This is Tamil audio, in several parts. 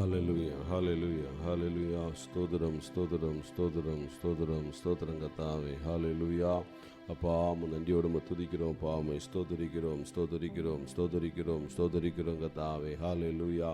ஹல்லேலூயா, ஹல்லேலூயா, ஹல்லேலூயா. ஸ்தோத்திரம், ஸ்தோத்திரம், ஸ்தோத்திரம், ஸ்தோத்திரம், ஸ்தோத்திரம் கர்த்தாவே. ஹல்லேலூயா. அப்பா நன்றியோடு துதிக்கிறோம், பாமை ஸ்தோத்தரிக்கிறோம், ஸ்தோத்தரிக்கிறோம், ஸ்தோத்தரிக்கிறோம், ஸ்தோத்தரிக்கிறோம் கர்த்தாவே. ஹல்லேலூயா,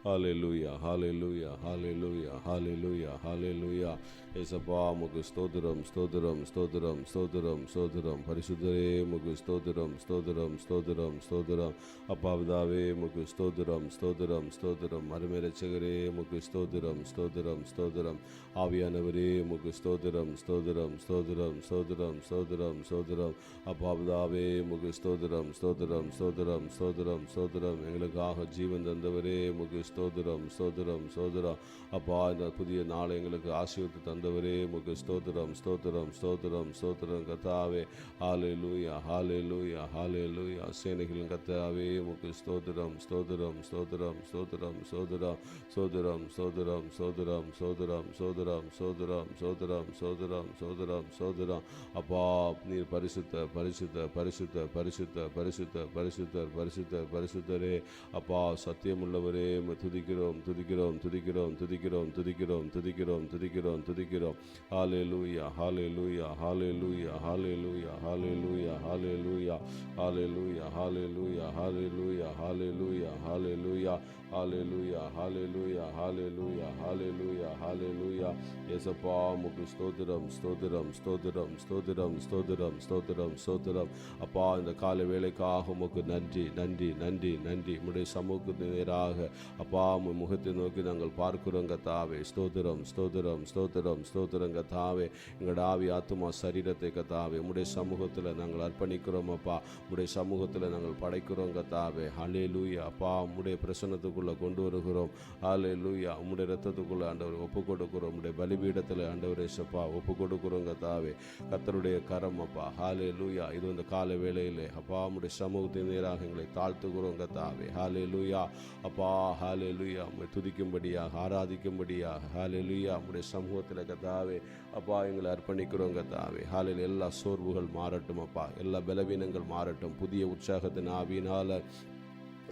ஹல்லேலூயா, ஹல்லேலூயா, ஹல்லேலூயா, ஹல்லேலூயா, ஹல்லேலூயா. ஏசப்பா உமக்கு ஸ்தோத்திரம், ஸ்தோத்திரம், ஸ்தோத்திரம், ஸ்தோத்திரம், ஸ்தோத்திரம். பரிசுத்தரே உமக்கு ஸ்தோத்திரம், ஸ்தோத்திரம், ஸ்தோத்திரம், ஸ்தோத்திரம். அப்பா பிதாவே உமக்கு ஸ்தோத்திரம், ஸ்தோத்திரம், ஸ்தோத்திரம். அருமை இரட்சகரே உமக்கு ஸ்தோத்திரம், ஸ்தோத்திரம், ஸ்தோத்திரம். ஆவியானவரே உமக்கு ஸ்தோத்திரம், ஸ்தோத்திரம், ஸ்தோத்திரம், ஸ்தோத்திரம், ஸ்தோத்திரம், ஸ்தோத்திரம். அப்பா பிதாவே உமக்கு ஸ்தோத்திரம், ஸ்தோத்திரம், ஸ்தோத்திரம், ஸ்தோத்திரம், ஸ்தோத்திரம். எங்களுக்காக ஜீவன் தந்தவரே உமக்கு ஸ்தோத்திரம், ஸ்தோத்திரம், ஸ்தோத்திரம். அப்பா இந்த புதிய நாளை எங்களுக்கு ஆசீர்வதித்து தந்தவரே உமக்கு ஸ்தோத்திரம், ஸ்தோத்திரம், ஸ்தோத்திரம், ஸ்தோத்திரம் கர்த்தாவே. ஹல்லேலூயா, ஹல்லேலூயா, ஹல்லேலூயா. சேனைகளின் கர்த்தாவே உமக்கு ஸ்தோத்திரம், ஸ்தோத்திரம், ஸ்தோத்திரம், ஸ்தோத்திரம், ஸ்தோத்திரம், ஸ்தோத்திரம், ஸ்தோத்திரம், ஸ்தோத்திரம், ஸ்தோத்திரம், ஸ்தோத்திரம், ஸ்தோத்திரம், ஸ்தோத்திரம், ஸ்தோத்திரம், ஸ்தோத்திரம், ஸ்தோத்திரம். அப்பா நீர் பரிசுத்த பரிசுத்த பரிசுத்த பரிசுத்த பரிசுத்த பரிசுத்தர் பரிசுத்தர் பரிசுத்தரே. அப்பா சத்தியமுள்ளவரே துதிக்கிறோம், துதிக்கிறோம், துதிக்கிறோம், துதிக்கிறோம், துதிக்கிறோம், துதிக்கிறோம், துதிக்கிறோம், துதிக்கிறோம். ஹல்லேலூயா, ஹல்லேலூயா, ஹல்லேலூயா, ஹல்லேலூயா, ஹல்லேலூயா, ஹல்லேலூயா, ஹல்லேலூயா, ஹல்லேலூயா, ஹல்லேலூயா, ஹல்லேலூயா, ஹல்லேலூயா, ஹல்லேலூயா, ஹல்லேலூயா, ஹல்லேலூயா, ஹல்லேலூயா, ஹல்லேலூயா. இயேசப்பா உமக்கு ஸ்தோத்திரம், ஸ்தோத்திரம், ஸ்தோத்திரம், ஸ்தோத்திரம், ஸ்தோத்திரம், ஸ்தோத்திரம், ஸ்தோத்திரம். அப்பா இந்த காலை வேளைக்காக உமக்கு நன்றி, நன்றி, நன்றி, நன்றி. உம்முடைய சமூகத்துக்கு நேராக அப்பா உம்முடைய முகத்தை நோக்கி நாங்கள் பார்க்கிறோம் கர்த்தாவே. ஸ்தோத்திரம், ஸ்தோத்திரம், ஸ்தோத்திரம், ஸ்தோத்திரம் கர்த்தாவே. எங்களுடைய ஆவி ஆத்துமா சரீரத்தை கர்த்தாவே உம்முடைய சமூகத்தில் நாங்கள் அர்ப்பணிக்கிறோம் அப்பா. உம்முடைய சமூகத்தில் நாங்கள் படைக்கிறோம் கர்த்தாவே. ஹல்லேலூயா. அப்பா உம்முடைய பிரசன்னத்துக்குள்ளே கொண்டு வருகிறோம். ஹல்லேலூயா. உம்முடைய இரத்தத்துக்குள்ளே ஆண்டவரை ஒப்பு கொடுக்கிறோம். உம்முடைய பலிபீடத்தில் ஆண்டவரே சப்பா ஒப்பு கொடுக்கிறோம் கர்த்தாவே. கர்த்தருடைய கரம் அப்பா. ஹல்லேலூயா. இது இந்த கால வேளையிலே அப்பா உம்முடைய சமூகத்தின் நேராக எங்களை தாழ்த்துகிறோம் கர்த்தாவே. ஹல்லேலூயா. அப்பா ஹல்லேலூயா. உம்மை துதிக்கும்படியாக ஆராதிக்கும்படியாக ஹல்லேலூயா உம்முடைய சமூகத்தில் கர்த்தாவே அப்பா எங்களை அர்ப்பணிக்கிறோம் கர்த்தாவே. ஹல்லேலூயா. எல்லா சோர்வுகள் மாறட்டும் அப்பா, எல்லா பலவீனங்கள் மாறட்டும். புதிய உற்சாகத்தின் ஆவியினால்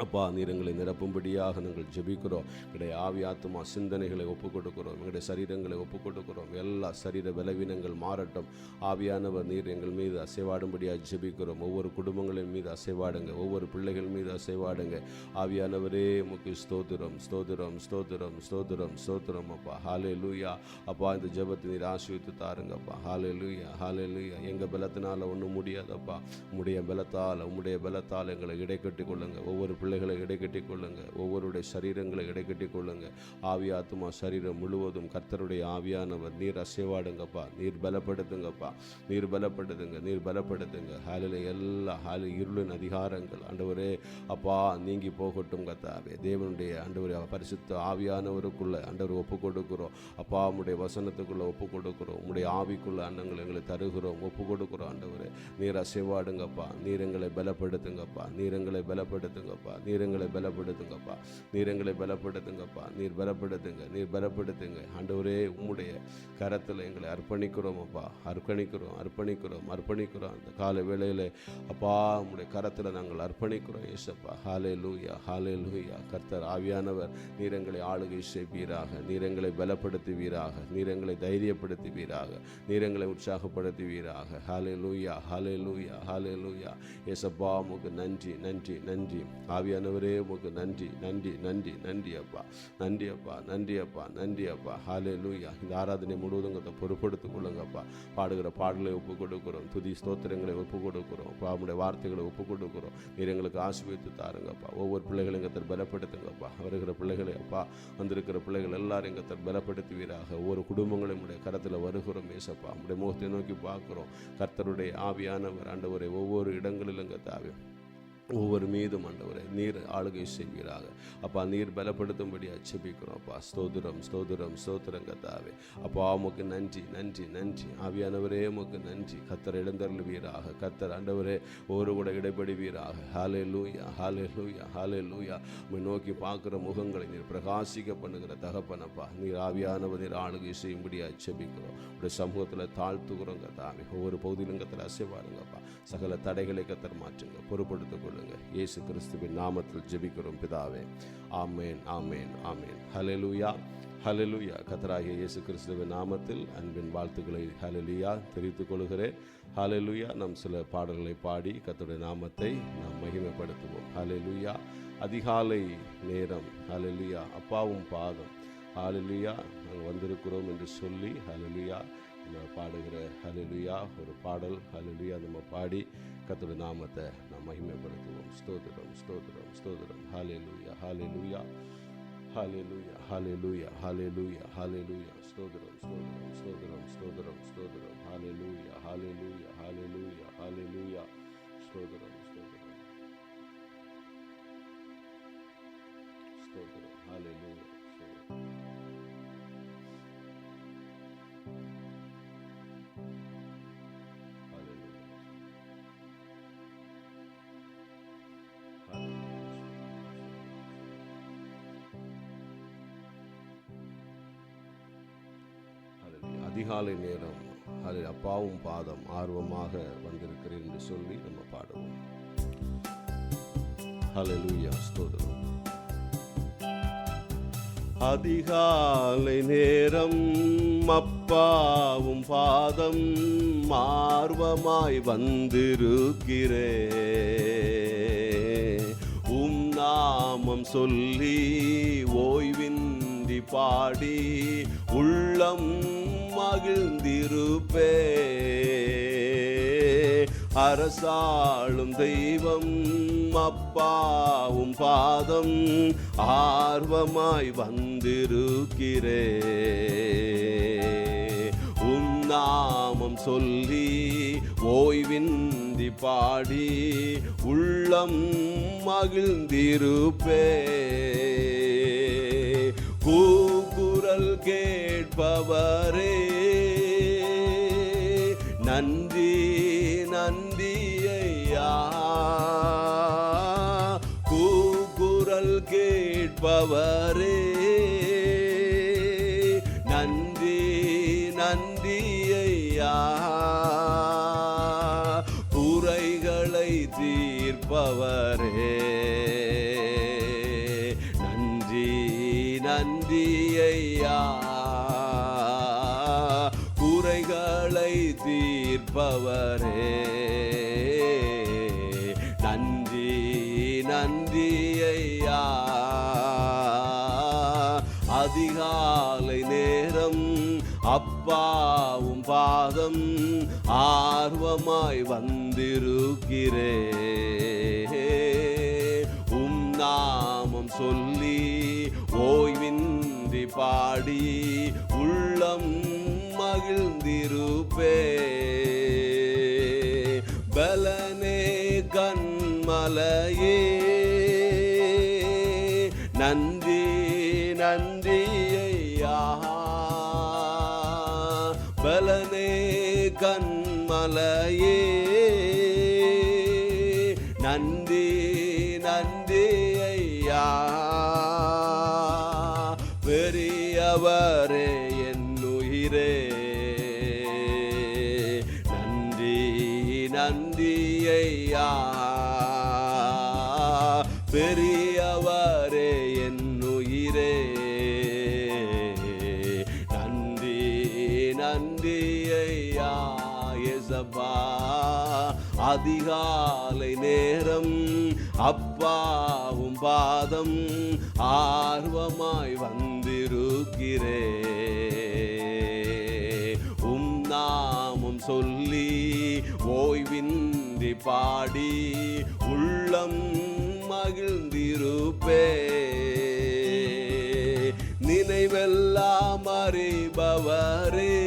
அப்பா நீர் எங்களை நிரப்பும்படியாக நாங்கள் ஜெபிக்கிறோம். எங்களுடைய ஆவி ஆத்துமா சிந்தனைகளை ஒப்புக் கொடுக்கிறோம், எங்களுடைய சரீரங்களை ஒப்புக் கொடுக்கிறோம். எல்லா சரீர பலவீனங்கள் மாறட்டும். ஆவியானவர் நீர் எங்கள் மீது அசைவாடும்படியாக ஜெபிக்கிறோம். ஒவ்வொரு குடும்பங்களின் மீது அசைவாடுங்க, ஒவ்வொரு பிள்ளைகள் மீது அசைவாடுங்க. ஆவியானவரே உமக்கு ஸ்தோத்திரம், ஸ்தோத்திரம், ஸ்தோத்திரம், ஸ்தோத்திரம், ஸ்தோத்திரம் அப்பா. ஹல்லேலூயா. அப்பா இந்த ஜெபத்தை நீர் ஆசீர்வதித்து தாருங்கப்பா. ஹல்லேலூயா, ஹல்லேலூயா. எங்கள் பலத்தினால் ஒன்றும் முடியாதப்பா. உம்முடைய பலத்தால் எங்களை இடைக்கட்டி கொள்ளுங்க. ஒவ்வொரு பிள்ளைகளை இடைக்கட்டி கொள்ளுங்க. ஒவ்வொருடைய சரீரங்களை இடைக்கட்டி கொள்ளுங்க. ஆவி ஆத்துமா சரீரம் முழுவதும் கர்த்தருடைய ஆவியானவர் நீர் அசைவாடுங்கப்பா. நீர் பலப்படுத்துங்கப்பா. நீர் பலப்படுத்துங்க, நீர் பலப்படுத்துங்க. ஹல்லேலூயா. எல்லா இருளின் அதிகாரங்கள் ஆண்டவரே அப்பா நீங்கி போகட்டும் கர்த்தாவே. தேவனுடைய ஆண்டவரே பரிசுத்த ஆவியானவருக்குள்ள ஆண்டவர் ஒப்பு கொடுக்கிறோம் அப்பா. உம்முடைய வசனத்துக்குள்ள ஒப்பு கொடுக்கிறோம். உம்முடைய ஆவிக்குள்ள அண்டங்கள் எங்களை தருகிறோம், ஒப்பு கொடுக்கிறோம் ஆண்டவரே. நீர் அசைவாடுங்கப்பா. நீர் எங்களை பலப்படுத்துங்கப்பா. நீர் எங்களை பலப்படுத்துங்கப்பா. நீர் எங்களை பலப்படுத்துங்கப்பா. நீர் எங்களை பலப்படுத்துங்கப்பா. நீர் பலப்படுத்துங்க, நீர் பலப்படுத்துங்க ஆண்டவரே. உம்முடைய கரத்தில் எங்களை அர்ப்பணிக்கிறோம் அப்பா. அர்ப்பணிக்கிறோம், அர்ப்பணிக்கிறோம், அர்ப்பணிக்கிறோம். அந்த கால வேளையில் அப்பா உம்முடைய கரத்தில் நாங்கள் அர்ப்பணிக்கிறோம் ஏசப்பா. ஹல்லேலூயா, ஹல்லேலூயா. கர்த்தர் ஆவியானவர் நீர் எங்களை ஆளுகை செய்வீராக. நீர் எங்களை பலப்படுத்துவீராக. நீர் எங்களை தைரியப்படுத்துவீராக. நீர் எங்களை உற்சாகப்படுத்துவீராக. ஹல்லேலூயா, ஹல்லேலூயா, ஹல்லேலூயா. ஏசப்பா உமக்கு நன்றி, நன்றி, நன்றி. ஆவியானவரே உமக்கு நன்றி, நன்றி, நன்றி, நன்றி அப்பா. நன்றி அப்பா, நன்றி அப்பா, நன்றி அப்பா. ஹல்லேலூயா. இந்த ஆராதனை முழுவதும் பொறுப்படுத்திக் கொள்ளுங்கப்பா. பாடுகிற பாடலை ஒப்புக் கொடுக்கிறோம். துதி ஸ்தோத்திரங்களை ஒப்புக் கொடுக்கிறோம். நம்முடைய வார்த்தைகளை ஒப்புக் கொடுக்கிறோம். நீர் எங்களுக்கு ஆசீர்வதித்து தாருங்கப்பா. ஒவ்வொரு பிள்ளைகளையும் எங்கத்தர் பலப்படுத்துங்கப்பா. வருகிற பிள்ளைகளை அப்பா, வந்திருக்கிற பிள்ளைகள் எல்லாரும் எங்கத்தர் பலப்படுத்துவீராக. ஒவ்வொரு குடும்பங்களையும் உடைய கரத்தில் வருகிறோம் ஏசப்பா. உடைய முகத்தை நோக்கி பார்க்கிறோம். கர்த்தருடைய ஆவியானவர் ஆண்டவரை ஒவ்வொரு இடங்களிலும் கர்த்தாவே ஒவ்வொரு மீதும் ஆண்டவரே நீர் ஆளுகை செய்வீராக அப்பா. நீர் பலப்படுத்தும்படி ஜெபிக்கிறோம் அப்பா. ஸ்தோத்திரம், ஸ்தோத்திரம், ஸ்தோத்திரம் கர்த்தாவே. அப்பா உமக்கு நன்றி, நன்றி, நன்றி. ஆவியானவரே உமக்கு நன்றி. கர்த்தர் எழுந்தருளுவீராக. கர்த்தர் ஆண்டவரே ஒரு கூட இடைப்படுவீராக. ஹல்லேலூயா, ஹல்லேலூயா, ஹல்லேலூயா. உம்மை நோக்கி பார்க்கிற முகங்களை நீர் பிரகாசிக்க பண்ணுகிற தகப்பனப்பா. நீர் ஆவியானவர் நீர் ஆளுகை செய்யும்படியாக ஜெபிக்கிறோம். உடைய சமூகத்தில் தாழ்த்துகிறோம் கர்த்தாவே. ஒவ்வொரு பகுதியிலும் கர்த்தர் அசைவாடுங்கப்பா. சகல தடைகளை கர்த்தர் மாற்றுங்க, பொறுப்படுத்திக் கொள்ளுங்க. பண்ணுங்க. இயேசு கிறிஸ்துவின் நாமத்தில் ஜெபிக்கிறோம் பிதாவே. ஆமேன், ஆமேன், ஆமேன். ஹல்லேலூயா, ஹல்லேலூயா. கர்த்தராகிய இயேசு கிறிஸ்துவின் நாமத்தில் அன்பின் வாழ்த்துக்களை ஹல்லேலூயா தெரிவித்துக் கொள்கிறேன். ஹல்லேலூயா. நாம் சில பாடல்களை பாடி கர்த்தருடைய நாமத்தை நாம் மகிமைப்படுத்துவோம். ஹல்லேலூயா. அதிகாலை நேரம், ஹல்லேலூயா, அப்பாவும் பாதம், ஹல்லேலூயா, நாங்கள் வந்திருக்கிறோம் என்று சொல்லி ஹல்லேலூயா நம்ம பாடுகிற ஹல்லேலூயா ஒரு பாடல். ஹல்லேலூயா நம்ம பாடி கர்த்தருடைய நாமத்தை நாம் மகிமைப்படுத்துவோம். ஸ்தோத்திரம், ஸ்தோத்திரம், ஸ்தோத்திரம். ஹல்லேலூயா, ஹல்லேலூயா, ஹல்லேலூயா, ஹல்லேலூயா, ஹல்லேலூயா, ஹல்லேலூயா. ஸ்தோத்திரம், ஸ்தோத்திரம், ஸ்தோத்திரம், ஸ்தோத்திரம், ஸ்தோத்திரம். ஹல்லேலூயா, ஹல்லேலூயா, ஹல்லேலூயா, ஹல்லேலூயா. ஸ்தோத்திரம், ஸ்தோத்திரம், ஸ்தோத்திரம். ஹல்லேலூயா. அதிகாலை நேரம், அதில் அப்பாவும் பாதம் ஆர்வமாக வந்திருக்கிறேன் என்று சொல்லி நம்ம பாடுவோம். ஹல்லேலூயா, ஸ்தோத்திரம். அதிகாலை நேரம் அப்பாவும் பாதம் ஆர்வமாய் வந்திருக்கிறே, நாமம் சொல்லி ஓய்வின்றி பாடி உள்ளம் மகிழ்ந்திருப்பே. அரசாளும் தெய்வம் அப்பாவும் பாதம் ஆர்வமாய் வந்திருக்கிறே, நாமம் சொல்லி ஓய்வின்றி பாடி உள்ளம் மகிழ்ந்திருப்பே. கூக்குரல் கேட்பவரே நன்றி, நன்றி ஐயா. கூக்குரல் கேட்பவரே நன்றி, நன்றி ஐயா. குறைகளை தீர்ப்பவரே நன்றி, நன்றி ஐயா. குறைகளை தீர்ப்பவரே நன்றி, நன்றி ஐயா. அதிகாலை நேரம் அப்பாவும் பாதம் ஆர்வமாய் வந்திருக்கிறே, நாமம் சொல்லி ஓய்வின்றி பாடி உள்ளம் மகிழ்ந்திருப்பே. பலனே கண்மலையே நன்றி, நன்றி ஐயா. பலனே கண்மலையே நன்றி, நன்றி ஐயா. பெரியவரே என் உயிரே நன்றி, நன்றி ஐயா. பெரியவரே என் உயிரே நன்றி, நன்றி ஐயா. இயேசப்பா. அதிகாலை நேரம் அப்பாவும் பாதம் ஆர்வமாய் வந்திருக்கிறே, நாமம் சொல்லி ஓய்வின்றி பாடி உள்ளம் மகிழ்ந்திருப்பே. நினைவெல்லாம் அறிபவரே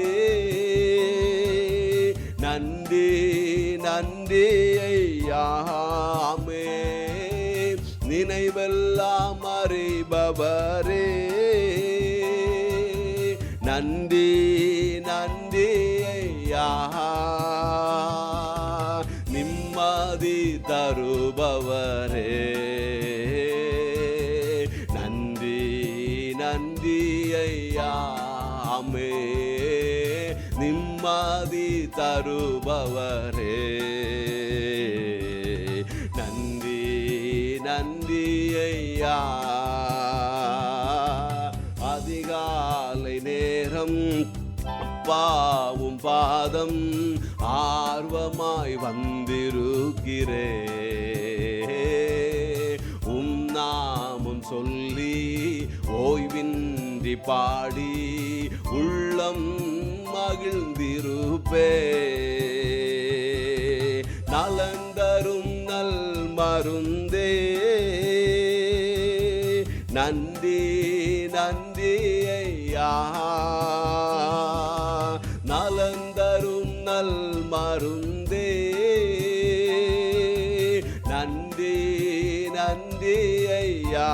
நன்றி, நன்றி ஐயாமே. நினைவெல்லாம் அறிபவரே நன்றி, நன்றி ஐயா. நிம்மதி தருபவரே நன்றி, நன்றி ஐயாமே. நிம்மதி தருபவரே நன்றி, அதிகாலை நேரம் அப்பாவும் பாதம் ஆர்வமாய் வந்திருக்கிறே. நாமும் சொல்லி ஓய்வின்றி பாடி உள்ளம் மகிழ்ந்திருப்பே. நலந்தரும் நல் மருந்தே நன்றி நன்றி ஐயா. நலந்தரும் நல் மருந்தே நன்றி நன்றி ஐயா.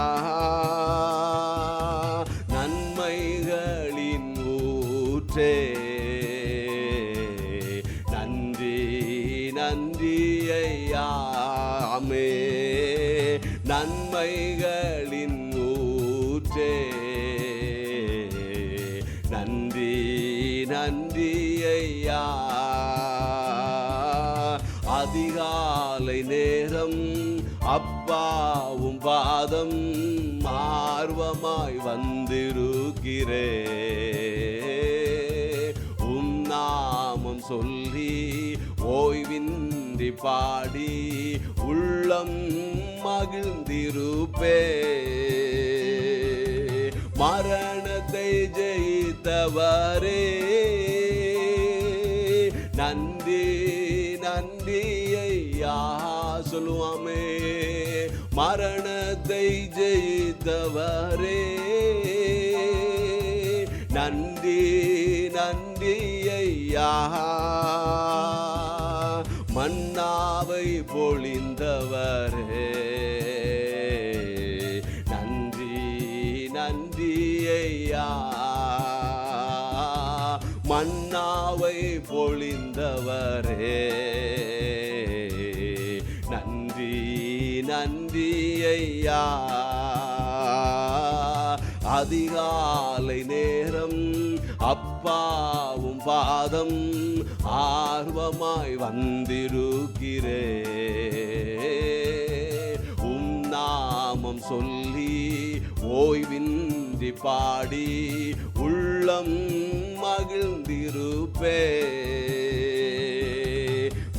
நன்மைகளின் ஊற்றே நன்றி நன்றி ஐயா. ஆமே. நன்மைகளின் ஊற்றே நன்றி நன்றி ஐயா. அதிகாலை நேரம் அப்பாவும் பாதம் ஆர்வமாய் வந்திருக்கிறே. நாமம் சொல்லி ஓய்வின்றி பாடி உள்ளம் மகிழ்ந்திருப்பே. மரணத்தை ஜெயித்தவரே நன்றி நன்றி ஐயா. சொல்லுவாமே. மரணத்தை ஜெயித்தவரே நன்றி நன்றி ஐயா. மன்னாவை பொழிந்தவரே நன்றி நன்றி ஐயா. மன்னாவை பொழிந்தவரே நன்றி நன்றி ஐயா. அதிகாலை நேரம் அப்பாவும் பாதம் ஆர்வமாய் வந்திருக்கிறே. நாமம் சொல்லி ஓய்வின்றி பாடி உள்ளம் மகிழ்ந்திருப்பே.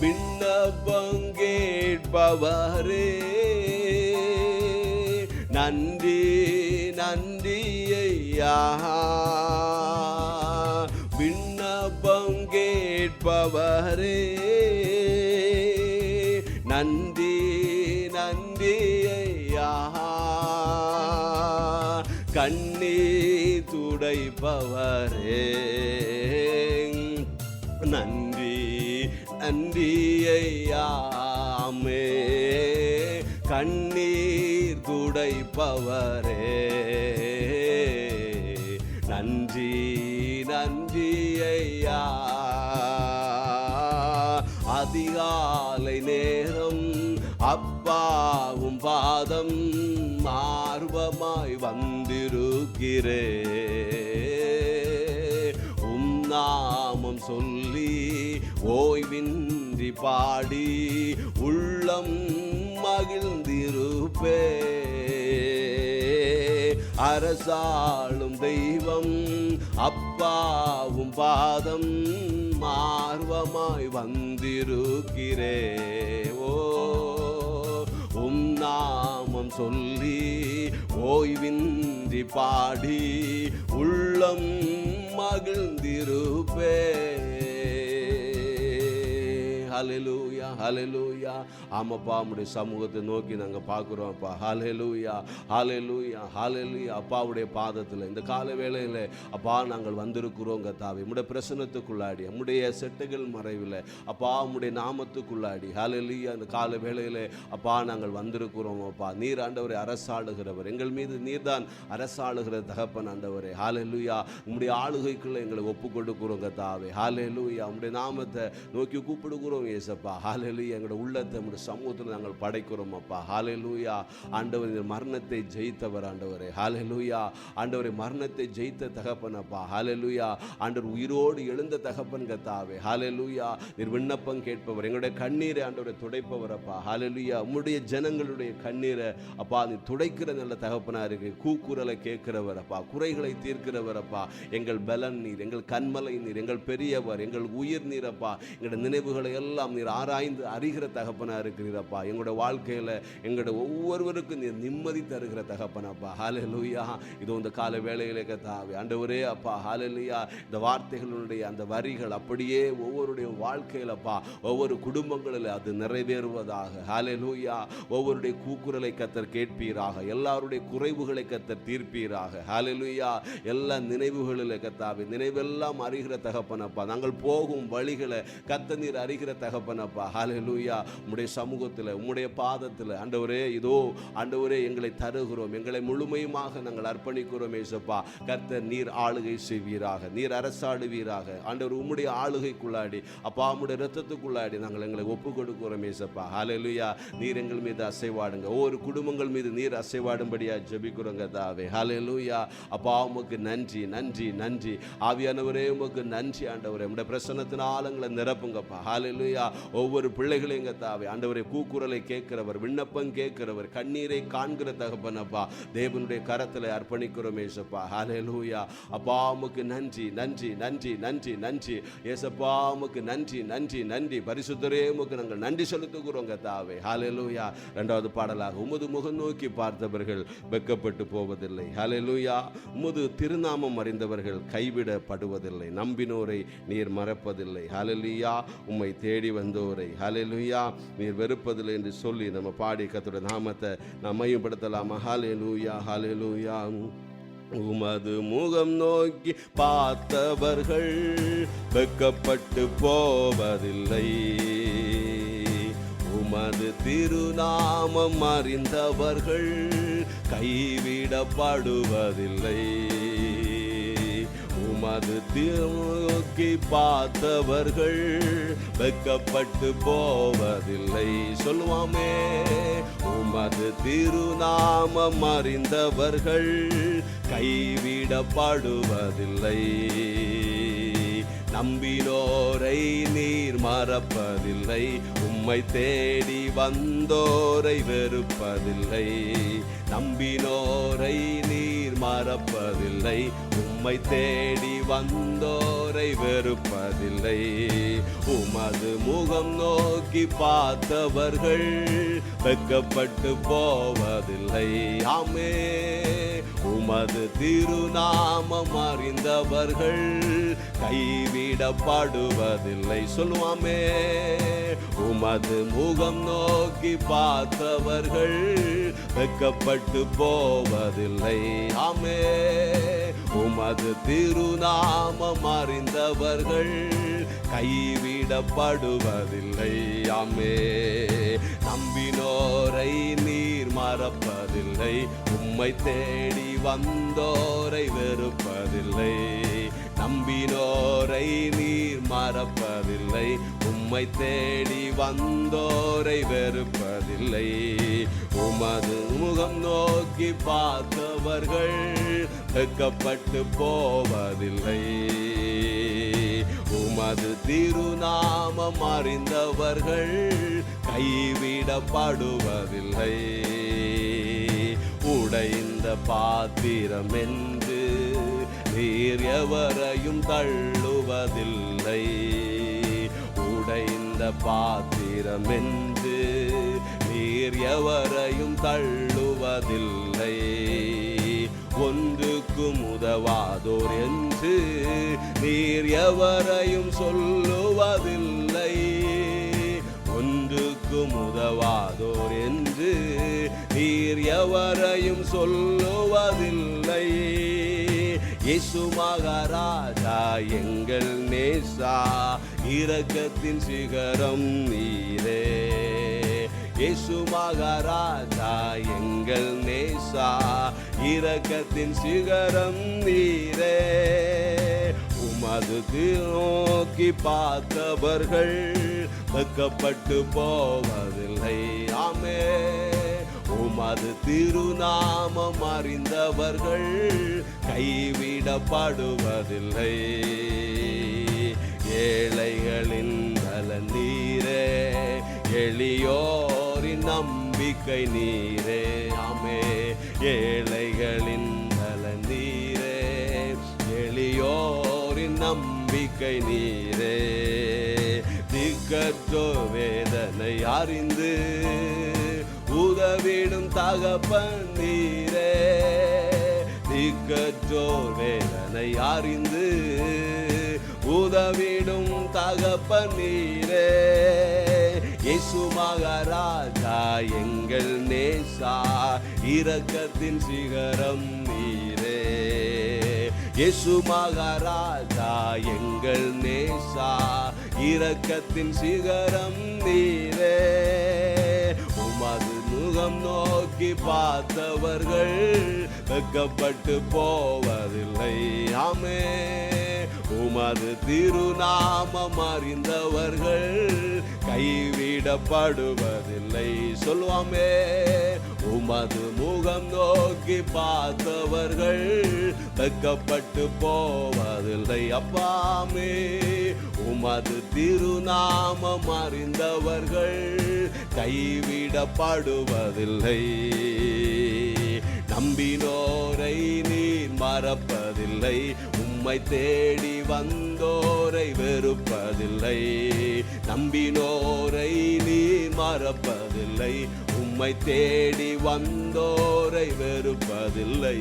விண்ணப்பம் கேட்பவரே நன்றி நன்றி ஐயா. விண்ணப்பம் கேட்பவரே நன்றி நன்றி ஐயா. கண்ணீர் துடைப்பவரே நன்றி நன்றி ஐயா. ஆமே. கண்ணீர் துடைப்பவரே நன்றி நன்றி ஐயா. அதிகாலை நேரம் அப்பாவும் பாதம் ஆர்வமாய் வந்திருக்கிறே. நாமம் சொல்லி ஓய்வின்றி பாடி உள்ளம் மகிழ்ந்திருப்பே. அரசாளும் தெய்வம் அப்பாவும் பாதம் ஆர்வமாய் வந்திருக்கிறே. ஓ நாமம் சொல்லி ஓய்வின்றி பாடி உள்ளம் மகிழ்ந்திருப்பே. ஹல்லேலூயா ஹல்லேலூயா. ஆமாப்பா, உம்முடைய சமூகத்தை நோக்கி நாங்கள் பார்க்குறோம்ப்பா. ஹல்லேலூயா ஹல்லேலூயா ஹல்லேலூயா. அப்பாவுடைய பாதத்தில் இந்த கால வேளையில் அப்பா நாங்கள் வந்திருக்கிறோம் கர்த்தாவே. உம்முடைய பிரசன்னத்துக்குள்ளாடி உம்முடைய செட்டுகள் மறைவில் அப்பா உம்முடைய நாமத்துக்குள்ளாடி ஹல்லேலூயா இந்த கால வேளையில் அப்பா நாங்கள் வந்திருக்கிறோம் அப்பா. நீர் ஆண்டவரை அரசாளுகிறவர், எங்கள் மீது நீர்தான் அரசாளுகிற தகப்பன் ஆண்டவரே. ஹல்லேலூயா. உம்முடைய ஆளுகைக்குள்ளே எங்களை ஒப்பு கொடுக்கிறோம் கர்த்தாவே. ஹல்லேலூயா. உம்முடைய நாமத்தை நோக்கி கூப்பிடுகிறோம் ஏசப்பா. ஹல்லேலூயா. எங்களோட உள்ளத்தை உங்களுடைய சமூகத்தில் நாங்கள் படைக்கிறோம் அப்பா. ஹல்லேலூயா. ஆண்டவர் இந்த மரணத்தை ஜெயித்தவர் ஆண்டவரே. ஹல்லேலூயா. ஆண்டவரே மரணத்தை ஜெயித்த தகப்பன் அப்பா. ஹல்லேலூயா. ஆண்டவர் உயிரோடு எழுந்த தகப்பன் கர்த்தாவே. ஹல்லேலூயா. நீர் விண்ணப்பம் கேட்பவர், எங்களுடைய கண்ணீரை ஆண்டவரை துடைப்பவர் அப்பா. ஹல்லேலூயா. உம்முடைய ஜனங்களுடைய கண்ணீரை அப்பா நீ துடைக்கிற நல்ல தகப்பனா இருக்கு. கூக்குரலை கேட்கிறவர் அப்பா, குறைகளை தீர்க்கிறவர் அப்பா. எங்கள் பலன் நீர், எங்கள் கண்மலை நீர், எங்கள் பெரியவர், எங்கள் உயிர் நீரப்பா. எங்களுடைய நினைவுகளை எல்லாம் நீர் ஆராய்ந்து அறிகிற தகப்பனா இருக்கிறீரப்பா. எங்களுடைய வாழ்க்கையில எங்களுடைய ஒவ்வொருவருக்கும் நீர் நிம்மதி தருகிற தகப்பனப்பா. ஹல்லேலூயா. இதோ இந்த கால வேளையிலே கர்த்தாவே ஆண்டவரே அப்பா. ஹல்லேலூயா. இந்த வார்த்தைகளுடைய அந்த வரிகள் அப்படியே ஒவ்வொருடைய வாழ்க்கையிலப்பா, ஒவ்வொரு குடும்பங்களில் அது நிறைவேறுவதாக. ஹல்லேலூயா. ஒவ்வொருடைய கூக்குரலை கர்த்தர் கேட்பீராக, எல்லாருடைய குறைவுகளை கர்த்தர் தீர்ப்பீராக. ஹல்லேலூயா. எல்லா நினைவுகளில் கர்த்தாவே நினைவெல்லாம் அறிகிற தகப்பனப்பா. நாங்கள் போகும் வழிகளை கர்த்தர் நீர் அறிகிற தகப்பனப்பா. ஹல்லேலூயா. உம்முடைய சமூகத்தில் உம்முடைய பாதத்தில் ஆண்டவரே இதோ ஆண்டவரே எங்களை தருகிறோம், எங்களை முழுமையுமாக நாங்கள் அர்ப்பணிக்கிறோம் ஏசப்பா. கர்த்தர் நீர் ஆளுகை செய்வீராக, நீர் அரசாடுவீராக ஆண்டவர். உம்முடைய ஆளுகைக்குள்ளாடி அப்பா, உம்முடைய இரத்தத்துக்குள்ளாடி நாங்கள் எங்களை ஒப்பு கொடுக்கிறோம் ஏசப்பா. ஹல்லேலூயா. நீர் எங்கள் மீது அசைவாடுங்க, ஒவ்வொரு குடும்பங்கள் மீது நீர் அசைவாடும்படியா ஜெபிக்கிறோங்க தாவே. ஹல்லேலூயா. அப்பா உமக்கு நன்றி நன்றி நன்றி. ஆவியானவரே உமக்கு நன்றி ஆண்டவரே. உம்முடைய பிரசன்னத்தினால் எங்களை நிரப்புங்கப்பா. ஹல்லேலூயா. ஒவ்வொரு பிள்ளைகளையும் கர்த்தாவே ஆண்டவரே கூக்குரலை கேட்கிறவர், விண்ணப்பம் கேட்கிறவர், கண்ணீரை காண்கிற தகப்பனப்பா தேவனுடைய கரத்தில் அர்ப்பணிக்கிறோம் ஏசப்பா. ஹல்லேலூயா. அப்பா உமக்கு நன்றி நன்றி நன்றி நன்றி நன்றி ஏசப்பா. உமக்கு நன்றி நன்றி நன்றி. பரிசுத்தரே உமக்கு நாங்கள் நன்றி செலுத்துகிறோம் கர்த்தாவே. ஹல்லேலூயா. இரண்டாவது பாடலாக உமது முகம் நோக்கி பார்த்தவர்கள் வெட்கப்பட்டு போவதில்லை. ஹல்லேலூயா. உமது திருநாமம் அறிந்தவர்கள் கைவிடப்படுவதில்மை, நம்பினோரை நீர் மறப்பதில்லை. ஹல்லேலூயா. உம்மை தேடி வந்தோரை ஹல்லேலூயா நீர் வெறுப்பதில்லை என்று சொல்லி நம்ம பாடி கர்த்தருடைய நாமத்தை நாம் மையப்படுத்தலாம். ஹல்லேலூயா ஹல்லேலூயா. உமது முகம் நோக்கி பார்த்தவர்கள் வெட்கப்பட்டு போவதில்லை, உமது திருநாமம் அறிந்தவர்கள் கைவிடப்படுவதில்லை. உமது நோக்கி பார்த்தவர்கள் வெட்கப்பட்டு போவதில்லை. சொல்லுவாமே. உமது திருநாமம் அறிந்தவர்கள் கைவிடப்படுவதில்லை, நம்பினோரை நீர் மறப்பதில்லை, உம்மை தேடி வந்தோரை வெறுப்பதில்லை. நம்பினோரை நீர் மறப்பதில்லை, உம்மை தேடி வந்தோரை வெறுப்பதில்லை. உமது முகம் நோக்கி பார்த்தவர்கள் வெட்கப்பட்டு போவதில்லை. ஆமே. உமது திருநாமம் அறிந்தவர்கள் கைவிடப்படுவதில்லை. சொல்லுவாமே. உமது முகம் நோக்கி பார்த்தவர்கள் வெட்கப்பட்டு போவதில்லை. ஆமே. உமது திருநாமம் அறிந்தவர்கள் கைவிடப்படுவதில்லை. ஆமே. நம்பினோரை நீர் மறப்பதில்லை, உம்மை தேடி வந்தோரை வெறுப்பதில்லை. நம்பினோரை நீர் மறப்பதில்லை, உம்மை தேடி வந்தோரை வெறுப்பதில்லை. உமது முகம் நோக்கி பார்த்தவர்கள் வெட்கப்பட்டு போவதில்லை, உமது திருநாமம் அறிந்தவர்கள் கைவிடப்படுவதில்லை. உடைந்த பாத்திரம் என்று நீர் எவரையும் தள்ளுவதில்லை. உடைந்த பாத்திரம் என்று நீர் எவரையும் தள்ளுவதில்லை. ஒன்றுக்கும் உதவாதோர் என்று நீர் எவரையும் சொல்லுவதில்லை. ஒன்றுக்கும் உதவாதோர் என்று நீர் எவரையும் சொல்லுவதில்லை. இயேசு மகாராஜா எங்கள் நேசா, இரக்கத்தின் சிகரம் நீரே. இயேசு மகாராஜா எங்கள் நேசா, இரக்கத்தின் சிகரம் நீரே. உமது நோக்கி பார்த்தவர்கள் வெட்கப்பட்டு போவதில்லை. ஆமே. உமது திருநாமம் அறிந்தவர்கள் கைவிடப்படுவதில்லை. ஏழைகளின் பலன் நீரே, எளியோரின் நம்பிக்கை நீரே. ஆமே. ஏழைகளின் பலன் நீரே, எளியோரின் நம்பிக்கை நீரே. திக்கற்றோர் வேதனை அறிந்து உதவிடும் தகப்பன் நீரே. திக்கற்றோர் வேதனை அறிந்து உதவிடும் தகப்பன் நீரே. இயேசு மகாராஜா எங்கள் நேசா, இரக்கத்தின் சிகரம் நீரே. இயேசு மகாராஜா எங்கள் நேசா, இரக்கத்தின் சிகரம் நீரே. உமது முகம் நோக்கி பார்த்தவர்கள் வெட்கப்பட்டு போவதில்லை. ஆமே. உமது திருநாமம் அறிந்தவர்கள் கைவிடப்படுவதில்லை. சொல்லுவாமே. உமது முகம் நோக்கி பார்த்தவர்கள் வெட்கப்பட்டு போவதில்லை. அப்பாமே. உமது திருநாமம் அறிந்தவர்கள் கைவிடப்படுவதில்லை. நம்பினோரை நீர் மறப்பதில்லை. உம்மை தேடி வந்தோரை வெறுப்பதில்லை. நம்பினோரை நீர் மறப்பதில்லை. உம்மை தேடி வந்தோரை வெறுப்பதில்லை.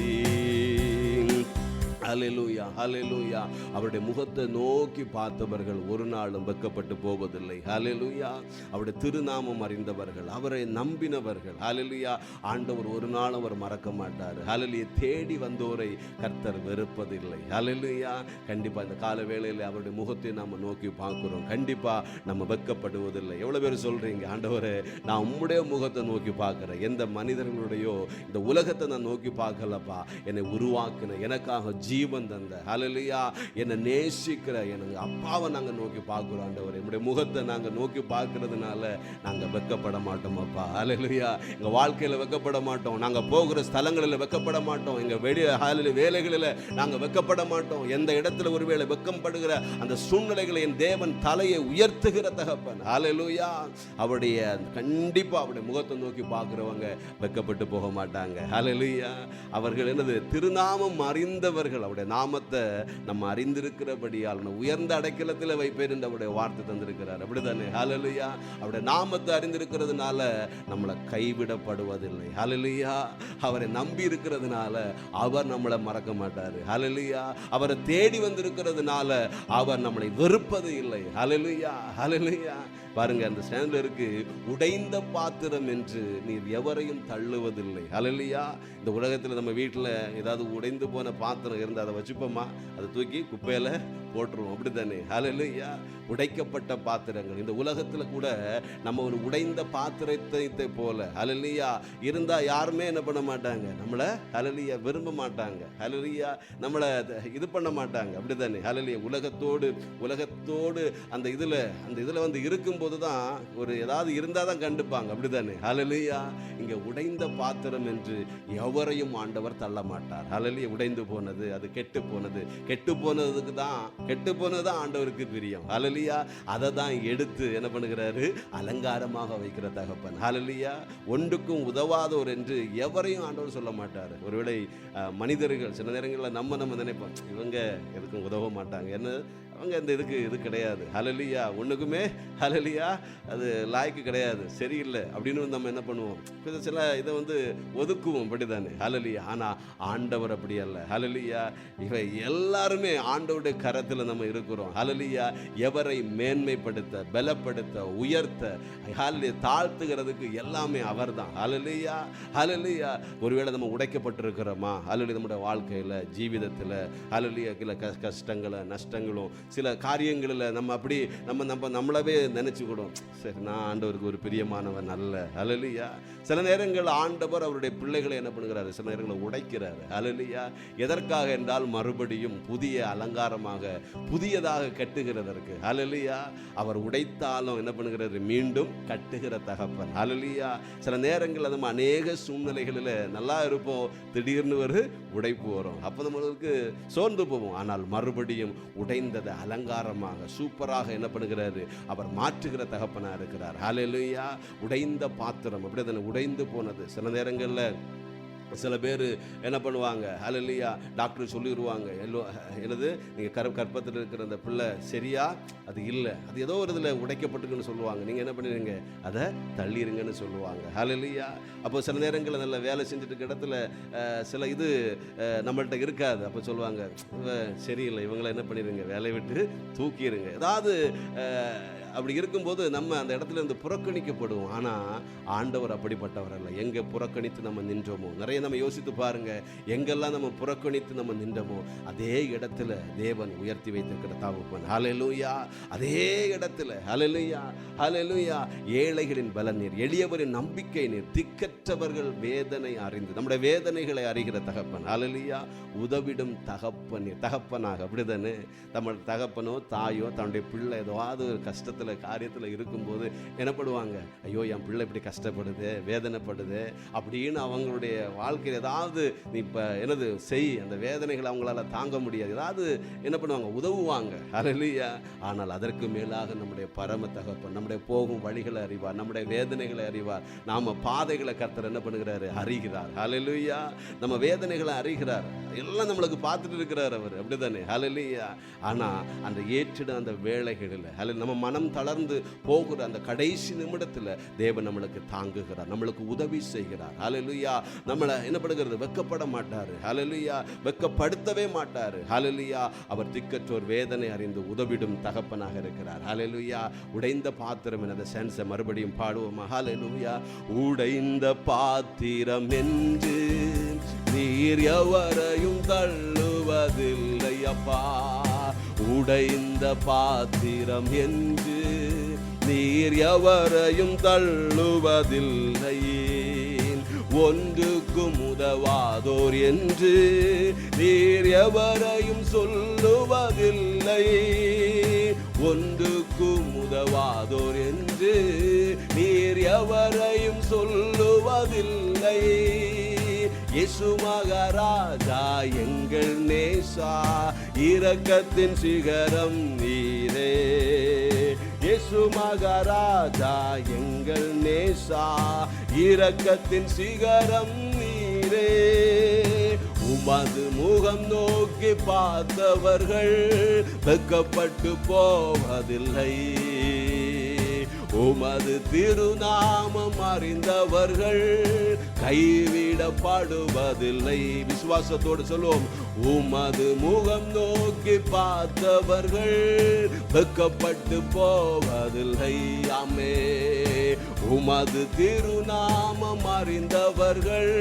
ஹல்லேலூயா, ஹல்லேலூயா. அவருடைய முகத்தை நோக்கி பார்த்தவர்கள் ஒரு நாளும் வெட்கப்பட்டு போவதில்லை. ஹல்லேலூயா. அவருடைய திருநாமம் அறிந்தவர்கள், அவரை நம்பினவர்கள். ஹல்லேலூயா. ஆண்டவர் ஒரு நாளும் அவர் மறக்க மாட்டார். ஹல்லேலூயா. தேடி வந்தோரை கர்த்தர் வெறுப்பதில்லை. ஹல்லேலூயா. கண்டிப்பா இந்த கால வேளையில் அவருடைய முகத்தை நம்ம நோக்கி பார்க்கிறோம். கண்டிப்பா நம்ம வெட்கப்படுவதில்லை. எவ்வளவு பேர் சொல்றீங்க, ஆண்டவரே நான் உம்முடைய முகத்தை நோக்கி பார்க்கிறேன், எந்த மனிதர்களுடையோ இந்த உலகத்தை நான் நோக்கி பார்க்கலப்பா, என்னை உருவாக்கின, எனக்காக ஜீவன் தந்த, ஹல்லேலூயா, என்னை நேசிக்கிற எனக்கு அப்பாவை நாங்கள் நோக்கி பார்க்கிறோம். ஆண்டவரே நம்முடைய முகத்தை நாங்கள் நோக்கி பார்க்கறதுனால நாங்கள் வெட்கப்பட மாட்டோம் அப்பா. ஹல்லேலூயா. எங்கள் வாழ்க்கையில் வெட்கப்பட மாட்டோம். நாங்கள் போகிற ஸ்தலங்களில் வெட்கப்பட மாட்டோம். எங்கள் வேலைகளில் நாங்கள் வெட்கப்பட மாட்டோம். எந்த இடத்துல ஒருவேளை வெட்கப்படுகிற அந்த சூழ்நிலைகளை என் தேவன் தலையை உயர்த்துகிற தகப்பன். ஹல்லேலூயா. அவருடைய கண்டிப்பா அவருடைய முகத்தை நோக்கி பார்க்கிறவங்க வெட்கப்பட்டு போக மாட்டாங்க. ஹல்லேலூயா. அவர்கள் என்னது திருநாமம் அறிந்தவர்கள், அவருடைய நாமத்தை நம்ம அறிந்திருக்கிறபடியால் உயர்ந்த அடைக்கலத்தில் வைப்பேன் என்று அவருடைய வார்த்தை தந்திருக்கிறார். அப்படித்தானே? ஹல்லேலூயா. அவருடைய நாமத்தை அறிந்திருக்கிறதுனால நம்மளை கைவிடப்படுவதில்லை. ஹல்லேலூயா. அவரை நம்பி இருக்கிறதுனால அவர் நம்மளை மறக்க மாட்டார். ஹல்லேலூயா. அவரை தேடி வந்திருக்கிறதுனால அவர் நம்மளை வெறுப்பது இல்லை. ஹல்லேலூயா, ஹல்லேலூயா. பாருங்க, அந்த ஸ்டாண்ட்ல இருக்கு, உடைந்த பாத்திரம் என்று நீர் எவரையும் தள்ளுவதில்லை. ஹல்லேலூயா. இந்த உலகத்தில் நம்ம வீட்டில் ஏதாவது உடைந்து போன பாத்திரம் இருந்தால் அதை வச்சுப்போமா? அதை தூக்கி குப்பையில போட்டுருவோம். அப்படித்தானே? ஹல்லேலூயா. உடைக்கப்பட்ட பாத்திரங்கள் இந்த உலகத்தில் கூட நம்ம ஒரு உடைந்த பாத்திரத்தை போல ஹல்லேலூயா இருந்தா யாருமே என்ன பண்ண மாட்டாங்க, நம்மளை ஹல்லேலூயா விரும்ப மாட்டாங்க. ஹல்லேலூயா. நம்மளை இது பண்ண மாட்டாங்க. அப்படித்தானே? ஹல்லேலூயா. உலகத்தோடு அந்த இதில் வந்து இருக்கும்போது தான் ஒரு ஏதாவது இருந்தால் தான் கண்டுப்பாங்க. அப்படித்தானே? ஹல்லேலூயா. இங்கே உடைந்த பாத்திரம் என்று எவரையும் ஆண்டவர் தள்ள மாட்டார். ஹல்லேலூயா. உடைந்து போனது, அது கெட்டு போனதுக்கு தான் ஆண்டவருக்கு பிரியம். ஹல்லேலூயா. அதை தான் எடுத்து என்ன பண்ணுகிறாரு, அலங்காரமாக வைக்கிற தகப்பன். ஹல்லேலூயா. ஒன்றுக்கும் உதவாதோர் என்று எவரையும் ஆண்டவர் சொல்ல மாட்டார். ஒருவேளை மனிதர்கள் சில நேரங்களில் நம்ம நினைப்போம், இவங்க எதுக்கும் உதவ மாட்டாங்க, என்ன அவங்க இந்த இது கிடையாது. ஹல்லேலூயா. ஒன்றுக்குமே ஹல்லேலூயா அது லாய்க்கு கிடையாது, சரியில்லை அப்படின்னு நம்ம என்ன பண்ணுவோம், சில இதை வந்து ஒதுக்குவோம். அப்படிதானே? ஹல்லேலூயா. ஆனால் ஆண்டவர் அப்படி அல்ல. ஹல்லேலூயா. இவை எல்லாருமே ஆண்டவருடைய கரத்தில் நம்ம இருக்கிறோம். ஹல்லேலூயா. எவரை மேன்மைப்படுத்த, பலப்படுத்த, உயர்த்த, ஹல்லேலூயா தாழ்த்துகிறதுக்கு எல்லாமே அவர் தான். ஹல்லேலூயா, ஹல்லேலூயா. ஒருவேளை நம்ம உடைக்கப்பட்டிருக்கிறோமா? ஹல்லேலூயா. நம்முடைய வாழ்க்கையில், ஜீவிதத்தில் ஹல்லேலூயா கஷ்டங்களும் நஷ்டங்களும் சில காரியங்களில் நம்ம அப்படி நம்மளவே நினச்சிக்கிடும், சரி நான் ஆண்டவருக்கு ஒரு பிரியமானவன் அல்ல. ஹல்லேலூயா. சில நேரங்கள் ஆண்டவர் அவருடைய பிள்ளைகளை என்ன பண்ணுகிறாரு, சில நேரங்களில் உடைக்கிறாரு. ஹல்லேலூயா. எதற்காக என்றால் மறுபடியும் புதிய அலங்காரமாக புதியதாக கட்டுகிறதற்கு. ஹல்லேலூயா. அவர் உடைத்தாலும் என்ன பண்ணுகிறாரு, மீண்டும் கட்டுகிற தகப்பன். ஹல்லேலூயா. சில நேரங்களில் நம்ம அநேக சூழ்நிலைகளில் நல்லா இருப்போம், திடீர்னு ஒரு உடைப்பு வரும், அப்போ நம்மளுக்கு சோர்ந்து போவோம். ஆனால் மறுபடியும் உடைந்ததை அலங்காரமாக சூப்பராக என்ன பண்ணுகிறாரு, அவர் மாற்றுகிற தகப்பனாக இருக்கிறார். ஹல்லேலூயா. உடைந்த பாத்திரம் அப்படி தானே, உடைந்து போனது. சில நேரங்களில் சில பேர் என்ன பண்ணுவாங்க, ஹல்லேலூயா, டாக்டர் சொல்லிடுவாங்க, என்னது நீங்கள் கற்பத்தில் இருக்கிற அந்த பிள்ளை சரியா, அது இல்லை, அது ஏதோ ஒரு இதில் உடைக்கப்பட்டுக்குன்னு சொல்லுவாங்க. நீங்கள் என்ன பண்ணிடுங்க, அதை தள்ளிடுங்கன்னு சொல்லுவாங்க. ஹல்லேலூயா. அப்போ சில நேரங்களில் நல்ல வேலை செஞ்சுட்டு இருக்க இடத்துல சில இது நம்மள்கிட்ட இருக்காது. அப்போ சொல்லுவாங்க, சரியில்லை, இவங்களை என்ன பண்ணிடுங்க, வேலையை விட்டு தூக்கிடுங்க. ஏதாவது அப்படி இருக்கும்போது நம்ம அந்த இடத்துல இருந்து புறக்கணிக்கப்படுவோம். ஆனால் ஆண்டவர் அப்படிப்பட்டவர் அல்ல. எங்கே புறக்கணித்து நம்ம நின்றோமோ, நிறைய நம்ம யோசித்து பாருங்க, எங்கெல்லாம் நம்ம புறக்கணித்து நம்ம நின்றோமோ அதே இடத்துல தேவன் உயர்த்தி வைத்திருக்கிற தகப்பன். ஹல்லேலூயா. அதே இடத்துல ஹல்லேலூயா, ஹல்லேலூயா. ஏழைகளின் பலன் நீர், எளியவரின் நம்பிக்கை நீர், திக்கற்றவர்கள் வேதனை அறிந்து நம்முடைய வேதனைகளை அறிகிற தகப்பன். ஹல்லேலூயா. உதவிடும் தகப்பன் நீர், தகப்பனாக அப்படிதானே. நம்ம தகப்பனோ தாயோ தன்னுடைய பிள்ளை ஏதாவது ஒரு கஷ்டத்தில் காரியத்தில் இருக்கும்போது என்னப்படுவாங்க, ஐயோ என் பிள்ளை இப்படி கஷ்டப்படுது, வேதனைப்படுது அப்படின்னு அவங்களுடைய வாழ்க்கையில் ஏதாவது நீ இப்போ என்னது செய், அந்த வேதனைகளை அவங்களால தாங்க முடியாது, ஏதாவது என்ன பண்ணுவாங்க, உதவுவாங்க. ஹல்லேலூயா. ஆனால் அதற்கு மேலாக நம்முடைய பரம தகப்பன் நம்முடைய போகும் வழிகளை அறிவார், நம்முடைய வேதனைகளை அறிவார், நாம பாதைகளை கர்த்தர் என்ன பண்ணுகிறாரு, அறிகிறார். ஹல்லேலூயா. நம்ம வேதனைகளை அறிகிறார், எல்லாம் நம்மளுக்கு பார்த்துட்டு இருக்கிறார் அவர், அப்படிதானே. ஹல்லேலூயா. ஆனால் அந்த ஏற்றிட அந்த வேளைகளில் நம்ம மனம் தளர்ந்து போகிற அந்த கடைசி நிமிடத்தில் தேவன் நம்மளுக்கு தாங்குகிறார், நம்மளுக்கு உதவி செய்கிறார். ஹல்லேலூயா. நம்மளை என்ன பண்ணுகிறது, வெட்கப்பட மாட்டார். ஹல்லேலூயா. வெட்கப்படுத்தவே மாட்டார். ஹல்லேலூயா. அவர் திக்கற்றோர் வேதனை அறிந்து உதவிடும் தகப்பனாக இருக்கிறார். ஹல்லேலூயா. உடைந்த பாத்திரம் என்ற சென்ஸை மறுபடியும் பாடுவோமா. ஹல்லேலூயா. உடைந்த பாத்திரம் என்று நீர் எவரையும் தள்ளுவதில்லை அப்பா. உடைந்த பாத்திரம் என்று நீர் எவரையும் தள்ளுவதில்லை. ஒன்றுக்கும் உதவாதோர் என்று நீர் எவரையும் சொல்லுவதில்லை. ஒன்றுக்கும் உதவாதோர் என்று நீர் எவரையும் சொல்லுவதில்லை. இயேசு மகாராஜா எங்கள் நேசா, இரக்கத்தின் சிகரம் நீரே. இயேசு மகாராஜா எங்கள் நேசா, இரக்கத்தின் சிகரம் நீரே. உமது முகம் நோக்கி பார்த்தவர்கள் வெட்கப்பட்டு போவதில்லை. உமது திருநாமம் அறிந்தவர்கள் கைவிடப்படுவதில்லை. விசுவாசத்தோடு சொல்லுவோம், உமது முகம் நோக்கி பார்த்தவர்கள் வெட்கப்பட்டு போவதில்லை. ஆமே. உமது திருநாமம் அறிந்தவர்கள்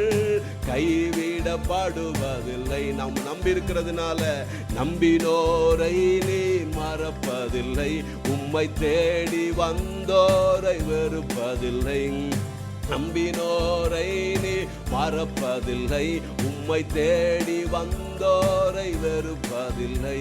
கைவிடப்படுவதில்லை. நாம் நம்பியிருக்கிறதுனால நம்பினோரை நீ மறப்பதில்லை. உம்மை தேடி வந்தோரை வெறுப்பதில்லை. நம்பினோரை நீ மறப்பதில்லை. உம்மை தேடி வந்தோரை வெறுப்பதில்லை.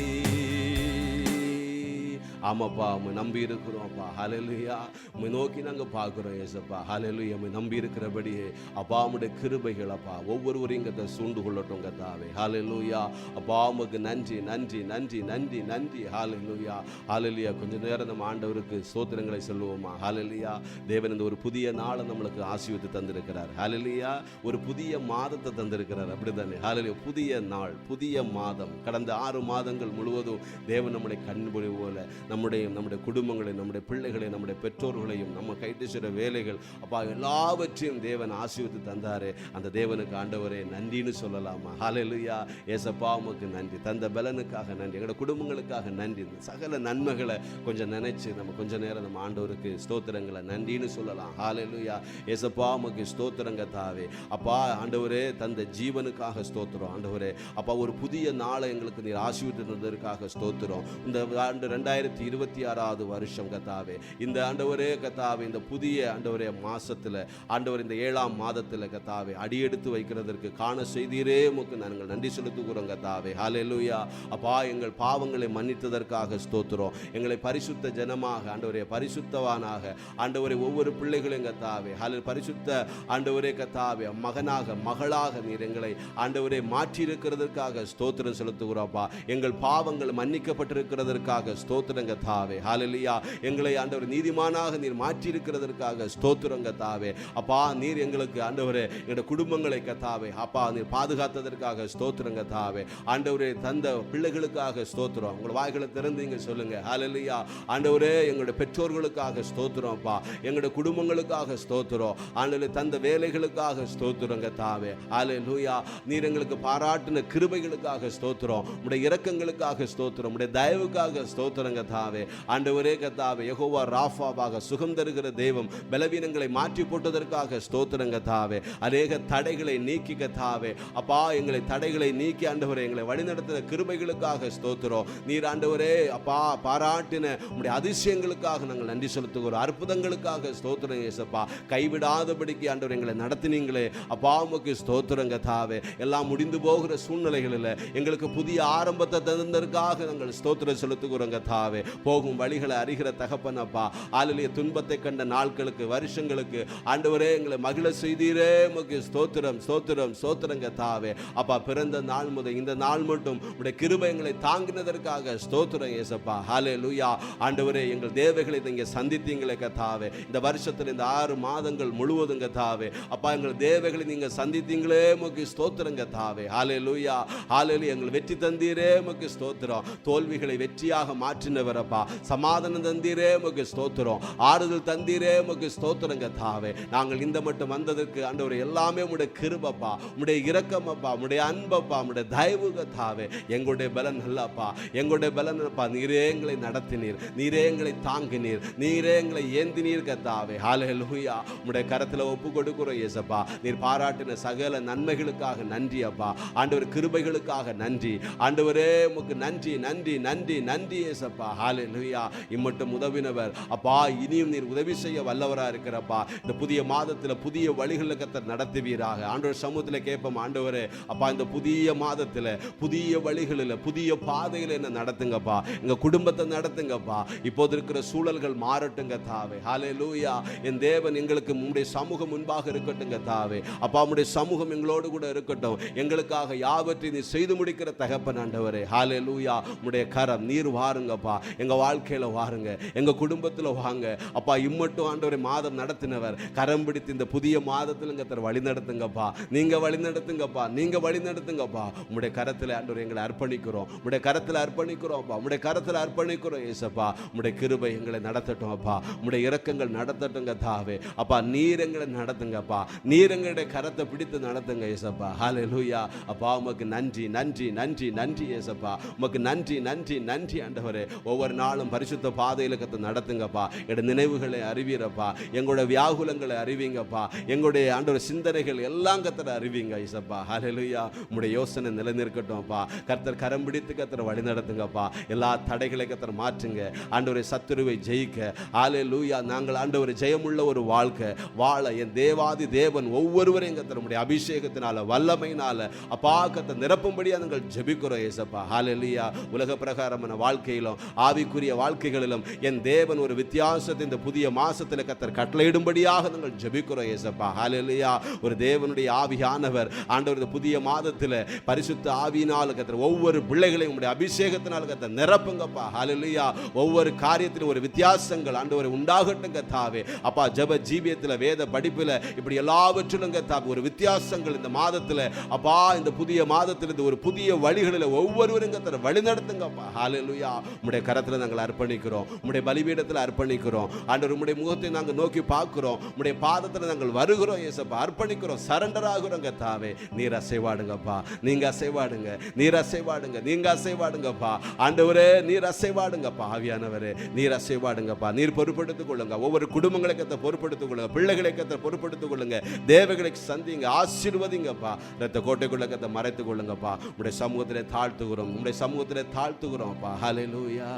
ஆமாப்பா, உம்மை நம்பி இருக்கிறோம் அப்பா. ஹல்லேலூயா. உம்மை நோக்கி நாங்கள் பார்க்குறோம் ஏசப்பா. ஹல்லேலூயா. உம்மை நம்பி இருக்கிறபடியே அப்பா உம்முடைய கிருபைகள் அப்பா ஒவ்வொருவரையும் கத்த சூண்டு கொள்ளட்டும் கத்தாவே. ஹல்லேலூயா. அப்பா உமக்கு நன்றி நன்றி நன்றி நன்றி நன்றி. ஹல்லேலூயா. ஹல்லேலூயா. கொஞ்ச நேரம் நம்ம ஆண்டவருக்கு ஸ்தோத்திரங்களை சொல்லுவோமா. ஹல்லேலூயா. தேவன் இந்த ஒரு புதிய நாளை நம்மளுக்கு ஆசீர்வதித்து தந்திருக்கிறார். ஹல்லேலூயா. ஒரு புதிய மாதத்தை தந்திருக்கிறார், அப்படிதானே. ஹல்லேலூயா. புதிய நாள், புதிய மாதம். கடந்த 6 மாதங்கள் முழுவதும் தேவன் நம்முடைய கண்பொழி போல நம்முடைய குடும்பங்களையும் நம்முடைய பிள்ளைகளையும் நம்முடைய பெற்றோர்களையும் நம்ம கைட்டு செய்கிற வேலைகள் அப்பா எல்லாவற்றையும் தேவன் ஆசீர்வதித்து தந்தாரே. அந்த தேவனுக்கு ஆண்டவரே நன்றின்னு சொல்லலாமா? ஹல்லேலூயா. ஏசப்பா உமக்கு நன்றி, தந்த பலனுக்காக நன்றி, எங்களோட குடும்பங்களுக்காக நன்றி. சகல நன்மைகளை கொஞ்சம் நினைச்சு நம்ம கொஞ்ச நேரம் நம்ம ஆண்டவருக்கு ஸ்தோத்திரங்களை நன்றின்னு சொல்லலாம். ஹல்லேலூயா. ஏசப்பா உமக்கு ஸ்தோத்திரங்க தாவே. அப்பா ஆண்டவரே தந்த ஜீவனுக்காக ஸ்தோத்திரம் ஆண்டவரே. அப்பா ஒரு புதிய நாளை எங்களுக்கு நீர் ஆசீர்வதித்ததற்காக ஸ்தோத்திரம். இந்த ஆண்டு 2026 வருஷம் கத்தாவே, இந்த ஆண்டவரே கத்தாவே, இந்த புதிய ஆண்டவரே மாசத்துல ஆண்டவர் இந்த 7ஆம் மாதத்துல கத்தாவே அடியெடுத்து வைக்கிறதற்கு காண செய்தீரே உமக்கு நாங்கள் நன்றி செலுத்துகிறோம் கத்தாவே. ஹல்லேலூயா. அப்பா எங்கள் பாவங்களை மன்னித்ததற்காக ஸ்தோத்திரம். எங்களை பரிசுத்த ஜனமாக ஆண்டவரே, பரிசுத்தவானாக ஆண்டவரே ஒவ்வொரு பிள்ளைகளையும் கத்தாவே பரிசுத்த ஆண்டவரே கத்தாவே மகனாக மகளாக நீர் எங்களை ஆண்டவரே மாற்றி இருக்கிறதற்காக ஸ்தோத்திரம் செலுத்துகிறோம்ப்பா. எங்கள் பாவங்கள் மன்னிக்கப்பட்டிருக்கிறதற்காக ஸ்தோத்திரம் கத்தாவே. ஹல்லேலூயா. எங்களை ஆண்டவர் நீதிமானாக நீர் மாற்றி இருக்கிறதற்காக ஸ்தோத்திரம் கத்தாவே. அப்பா நீர் எங்களுக்கு ஆண்டவரே எங்களுடைய குடும்பங்களை கத்தாவே அப்பா நீர் பாதுகாத்ததற்காக ஸ்தோத்திரம் கத்தாவே. ஆண்டவரே தந்த பிள்ளைகளுக்காக ஸ்தோத்திரம். உங்கள் வாய்களை திறந்து இங்க சொல்லுங்க. ஹல்லேலூயா. ஆண்டவரே எங்களுடைய பெற்றோர்களுக்காக ஸ்தோத்திரம் அப்பா, எங்களுடைய குடும்பங்களுக்காக ஸ்தோத்திரம். ஆண்டவரே தந்த வேலைகளுக்காக ஸ்தோத்திரம் கத்தாவே. ஹல்லேலூயா. நீர் எங்களுக்கு பாராட்டின கிருபைகளுக்காக ஸ்தோத்திரம், உம்முடைய இரக்கங்களுக்காக ஸ்தோத்திரம், உம்முடைய தயவுக்காக ஸ்தோத்திரம் கத்தாவே. ஆண்டவரே கத்தாவே யெகோவா ராஃபாவாக சுகம் தருகிற தெய்வம், பலவீனங்களை மாற்றி போட்டதற்காக ஸ்தோத்திரம் கத்தாவே. அநேக தடைகளை நீக்கி கத்தாவே அப்பா எங்களை தடைகளை நீக்கி ஆண்டவரே எங்களை வழிநடத்தின கிருபைகளுக்காக ஸ்தோத்திரம். நீர் ஆண்டவரே அப்பா பாராட்டின உம்முடைய அதிசயங்களுக்காக நாங்கள் நன்றி செலுத்துகிறோம். அற்புதங்களுக்காக ஸ்தோத்திரம் இயேசப்பா. கைவிடாதபடிக்கு ஆண்டவர் எங்களை நடத்தினீங்களே அப்பா உமக்கு ஸ்தோத்திரம் கத்தாவே. எல்லாம் முடிந்து போகிற சூழ்நிலைகளில் எங்களுக்கு புதிய ஆரம்பத்தை தந்ததற்காக நாங்கள் ஸ்தோத்திரம் செலுத்துகிறோம் கத்தாவே. போகும் வழிகளை அறிகிற தகப்பனப்பா ஹல்லேலூயா. துன்பத்தை கண்ட நாட்களுக்கு வருஷங்களுக்கு ஆண்டவரே எங்களை மகிழ செய்தீரே உமக்கு ஸ்தோத்திரம் ஸ்தோத்திரம் ஸ்தோத்திரம் கத்தாவே. அப்பா பிறந்த நாள் முதல் இந்த நாள் மட்டும் உடைய கிருபை எங்களை தாங்கினதற்காக ஸ்தோத்திரம் இயேசப்பா. ஹல்லேலூயா. ஆண்டவரே எங்கள் தேவைகளை நீங்க சந்தித்தீங்களே கத்தாவே. இந்த வருஷத்தில் இந்த 6 மாதங்கள் முழுவதும் கத்தாவே அப்பா எங்கள் தேவைகளை நீங்க சந்தித்தீங்களே உமக்கு ஸ்தோத்திரம் கத்தாவே. ஹல்லேலூயா. ஹல்லேலூயா. எங்கள் வெற்றி தந்தீரே உமக்கு ஸ்தோத்திரம். தோல்விகளை வெற்றியாக மாற்றினவர் அப்பா. சமாதானம் தந்தீரே உமக்கு ஸ்தோத்திரம். ஆறுதல் தந்தீரே உமக்கு ஸ்தோத்திரம் கத்தாவே. நாங்கள் இந்த மட்டும் வந்ததற்கு ஆண்டவரே எல்லாமே உம்முடைய கிருபைப்பா, உம்முடைய இரக்கம் அப்பா, உம்முடைய அன்பப்பா, உம்முடைய தயவு கத்தாவே. எங்களுடைய பலன் அல்லப்பா, எங்களுடைய பலன் அப்பா. நீரே எங்களை நடத்தினீர், நீரே எங்களை தாங்கினீர், நீரே எங்களை ஏந்தினீர் கத்தாவே. ஹல்லேலூயா. உம்முடைய கரத்தில் ஒப்பு கொடுக்கிறோம் இயேசப்பா. நீர் பாராட்டின சகல நன்மைகளுக்காக நன்றி அப்பா. ஆண்டவர் கிருபைகளுக்காக நன்றி ஆண்டவரே. உமக்கு நன்றி நன்றி நன்றி நன்றி இயேசப்பா. ஹல்லேலூயா. இம்மட்டும் உதவினவர் அப்பா, இனியும் நீர் உதவி செய்ய வல்லவரா இருக்கிறப்பா. இந்த புதிய மாதத்தில் புதிய வழிகளில் கர்த்தர் நடத்துவீராக. ஆண்டவர் சமூகத்தில் கேட்போம் ஆண்டவரே அப்பா, இந்த புதிய மாதத்தில் புதிய வழிகளில் புதிய பாதையில் என்ன நடத்துங்கப்பா. எங்க குடும்பத்தை நடத்துங்கப்பா. இப்போது இருக்கிற சூழல்கள் மாறட்டுங்க தாவே. ஹல்லேலூயா. என் தேவன் எங்களுக்கு உம்முடைய சமூகம் முன்பாக இருக்கட்டுங்க தாவே. அப்பா உம்முடைய சமூகம் எங்களோடு கூட இருக்கட்டும். எங்களுக்காக யாவற்றையும் நீ செய்து முடிக்கிற தகப்பன் ஆண்டவரே. ஹல்லேலூயா. உம்முடைய கரம் நீர் வாருங்கப்பா. எங்க வாழ்க்கையில வாருங்க, எங்க குடும்பத்தில் வாங்க அப்பா. இம்மட்டும் ஆண்டவரே மாதம் நடத்தினவர் கரம் பிடித்து இந்த புதிய மாதத்தில் வழி நடத்துங்கப்பா. நீங்க வழி நடத்துங்கப்பா, நீங்க வழி நடத்துங்கப்பா. உம்முடைய கரத்தில் ஆண்டவரே எங்களை அர்ப்பணிக்கிறோம், உம்முடைய கரத்தில் அர்ப்பணிக்கிறோம் அப்பா, உம்முடைய கரத்தில் அர்ப்பணிக்கிறோம் ஏசப்பா. உம்முடைய கிருபை எங்களை நடத்தட்டும் அப்பா, உம்முடைய இரக்கங்கள் நடத்தட்டுங்க தாவே அப்பா. நீர் எங்களை நடத்துங்கப்பா, நீர் எங்களுடைய கரத்தை பிடித்து நடத்துங்க ஏசப்பா. ஹல்லேலூயா. அப்பா உமக்கு நன்றி நன்றி நன்றி நன்றி ஏசப்பா. உமக்கு நன்றி நன்றி நன்றி ஆண்டவரே. ஒவ்வொரு நாளும் பரிசுத்த பாதையில கத்து நடத்துங்கப்பா. எங்களுடைய நினைவுகளை அறிவீரப்பா, எங்களுடைய வியாகுலங்களை அறிவிங்கப்பா, எங்களுடைய ஆண்டவர் சிந்தனைகள் எல்லாம் கர்த்தர் அறிவிங்க ஏசப்பா. ஹல்லேலூயா. உம்முடைய யோசனை நிலைநிற்கட்டும் அப்பா. கர்த்தர் கரம் பிடித்து கர்த்தர் வழி நடத்துங்கப்பா. எல்லா தடைகளை கர்த்தர் மாற்றுங்க ஆண்டவரை. சத்துருவை ஜெயிக்க ஹல்லேலூயா நாங்கள் ஆண்டவரை ஜெயமுள்ள ஒரு வாழ்க்கை வாழ என் தேவாதி தேவன் ஒவ்வொருவரையும் கர்த்தர் உம்முடைய அபிஷேகத்தினால வல்லமையினால அப்பா கர்த்தர் நிரப்பும்படியா நாங்கள் ஜெபிக்கிறோம் ஏசப்பா. ஹல்லேலூயா. உலக பிரகாரமான வாழ்க்கையிலும் ஆவிக்குரிய வாழ்க்கைகளிலும் என் தேவன் ஒரு வித்தியாசத்தை இந்த புதிய மாசத்தில் கர்த்தர் கட்டளையிடும்படியாக நாங்கள் ஜெபிக்கிறோம் ஏசப்பா. ஹல்லேலூயா. ஒரு தேவனுடைய ஆவியானவர் ஆண்டவர் இந்த புதிய மாதத்தில் பரிசுத்த ஆவியினால் கர்த்தர் ஒவ்வொரு பிள்ளைகளையும் உம்முடைய அபிஷேகத்தினால் கர்த்தர் நிரப்புங்கப்பா. ஹல்லேலூயா. ஒவ்வொரு காரியத்திலும் ஒரு வித்தியாசங்கள் ஆண்டவரை உண்டாகட்டும் கர்த்தாவே அப்பா. ஜெப ஜீவியத்தில் வேத படிப்பில் இப்படி எல்லாவற்றிலும் கர்த்தாவே ஒரு வித்தியாசங்கள் இந்த மாதத்தில் அப்பா. இந்த புதிய மாதத்தில் இந்த ஒரு புதிய வழிகளில் ஒவ்வொருவரும் கர்த்தர் வழி நடத்துங்கப்பா. ஹல்லேலூயா. உம்முடைய கர கரத்தில் நாங்கள் அர்ப்பணிக்கிறோம், உம்முடைய பலிபீடத்தில் அர்ப்பணிக்கிறோம் ஆண்டவர். உம்முடைய முகத்தை நாங்கள் நோக்கி பார்க்கிறோம், உம்முடைய பாதத்தில் நாங்கள் வருகிறோம் இயேசப்பா, அர்ப்பணிக்கிறோம், சரண்டர் ஆகுறோம் கர்த்தாவே. நீர் அசைவாடுங்கப்பா, நீங்க அசைவாடுங்க, நீர் அசைவாடுங்க, நீங்க அசைவாடுங்கப்பா ஆண்டவரே, நீர் அசைவாடுங்கப்பா. ஆவியானவரே நீர் அசைவாடுங்கப்பா, நீர் பொறுப்படுத்திக் கொள்ளுங்க. ஒவ்வொரு குடும்பங்களை கத்த பொறுப்படுத்திக் கொள்ளுங்க, பிள்ளைகளை கத்த பொறுப்படுத்திக் கொள்ளுங்க, தேவைகளை சந்திங்க, ஆசீர்வதிங்கப்பா. ரத்த கோட்டைக்குள்ள கத்த மறைத்துக் கொள்ளுங்கப்பா. உடைய சமூகத்திலே தாழ்த்துகிறோம், உடைய சமூகத்திலே தாழ்த்துகிறோம்ப்பா. ஹல்லேலூயா,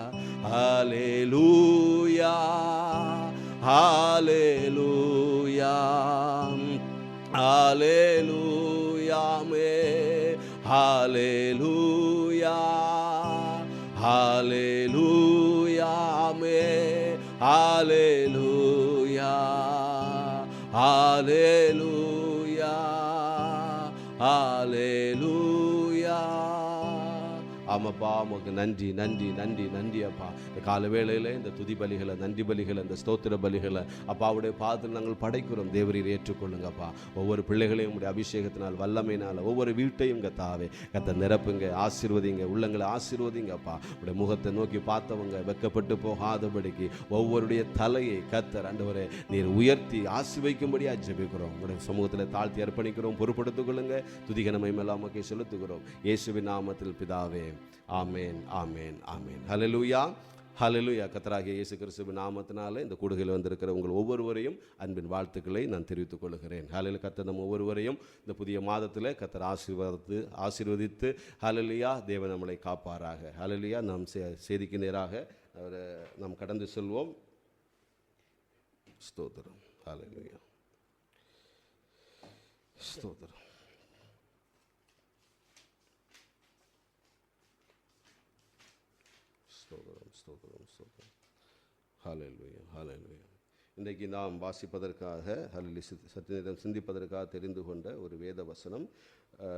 ஹல்லேலூயா, ஹல்லேலூயா, ஹல்லேலூயா, ஹல்லேலூயா, ஹல்லேலூயா, ஹல்லேலூயா, ஹல்லேலூயா, ஹல்லேலூயா. ஆமாப்பா, உமக்கு நன்றி நன்றி நன்றி நன்றி அப்பா. இந்த கால வேளையில் இந்த துதி பலிகளை, நன்றி பலிகளை, இந்த ஸ்தோத்திர பலிகளை அப்பாவுடைய பாதத்தில் நாங்கள் படைக்கிறோம். தேவரீர் ஏற்றுக்கொள்ளுங்கப்பா. ஒவ்வொரு பிள்ளைகளையும் உடைய அபிஷேகத்தினால், வல்லமையினால், ஒவ்வொரு வீட்டையும் கத்தாவே கத்த நிரப்புங்க, ஆசீர்வதிங்க, உள்ளங்களை ஆசீர்வதிங்கப்பா. உடைய முகத்தை நோக்கி பார்த்தவங்க வெக்கப்பட்டு போகாதபடிக்கு ஒவ்வொருடைய தலையை கத்தர் ஆண்டவரே நீர் உயர்த்தி ஆசீர்வதிக்கும்படியா ஜெபிக்கிறோம். உடைய சமூகத்தில் தாழ்த்தி அர்ப்பணிக்கிறோம், பொறுப்படுத்திக் கொள்ளுங்க. துதிகனமை எல்லாம் நமக்கு செலுத்துகிறோம் இயேசுவின் நாமத்தில் பிதாவே. ஆமேன், ஆமேன், ஆமேன். ஹல்லேலூயா, ஹல்லேலூயா. கர்த்தராகிய இயேசு கிறிஸ்துவின் நாமத்தினால இந்த கூடுகையில் வந்திருக்கிற உங்கள் ஒவ்வொருவரையும் அன்பின் வாழ்த்துக்களை நான் தெரிவித்துக் கொள்கிறேன். ஹல்லேலூயா. கர்த்தர் நம்ம ஒவ்வொருவரையும் இந்த புதிய மாதத்தில் கர்த்தர் ஆசீர்வதித்து ஹல்லேலூயா தேவன் நம்மளை காப்பாராக. ஹல்லேலூயா. நாம் செய்திக்கு நேராக நாம் கடந்து செல்வோம். ஸ்தோத்திரம். ஹல்லேலூயா, ஸ்தோத்திரம். ஸ்தோத்திரம், ஸ்தோத்திரம். ஹல்லேலூயா, ஹல்லேலூயா. இன்றைக்கு நாம் வாசிப்பதற்காக சத்தியம் சிந்திப்பதற்காக தெரிந்து கொண்ட ஒரு வேத வசனம்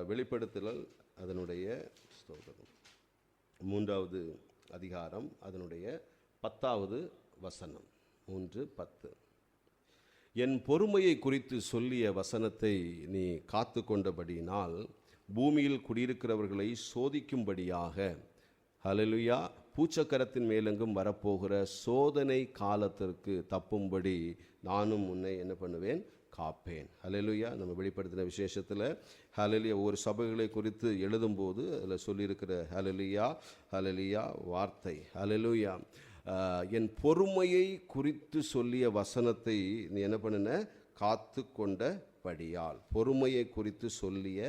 வெளிப்படுத்தல் அதனுடைய ஸ்தோத்திரம் 3வது அதிகாரம் அதனுடைய 10வது வசனம். 3:10. என் பொறுமையை குறித்து சொல்லிய வசனத்தை நீ காத்து கொண்டபடியினால் பூமியில் குடியிருக்கிறவர்களை சோதிக்கும்படியாக ஹல்லேலூயா பூச்சக்கரத்தின் மேலெங்கும் வரப்போகிற சோதனை காலத்திற்கு தப்பும்படி நானும் உன்னை என்ன பண்ணுவேன், காப்பேன். ஹல்லேலூயா. நம்ம வெளிப்படுத்தின விசேஷத்தில் ஹல்லேலூயா ஒவ்வொரு சபைகளை குறித்து எழுதும்போது அதில் சொல்லியிருக்கிற ஹல்லேலூயா ஹல்லேலூயா வார்த்தை ஹல்லேலூயா. என் பொறுமையை குறித்து சொல்லிய வசனத்தை நீ என்ன பண்ணின, காத்து கொண்டபடியால். பொறுமையை குறித்து சொல்லிய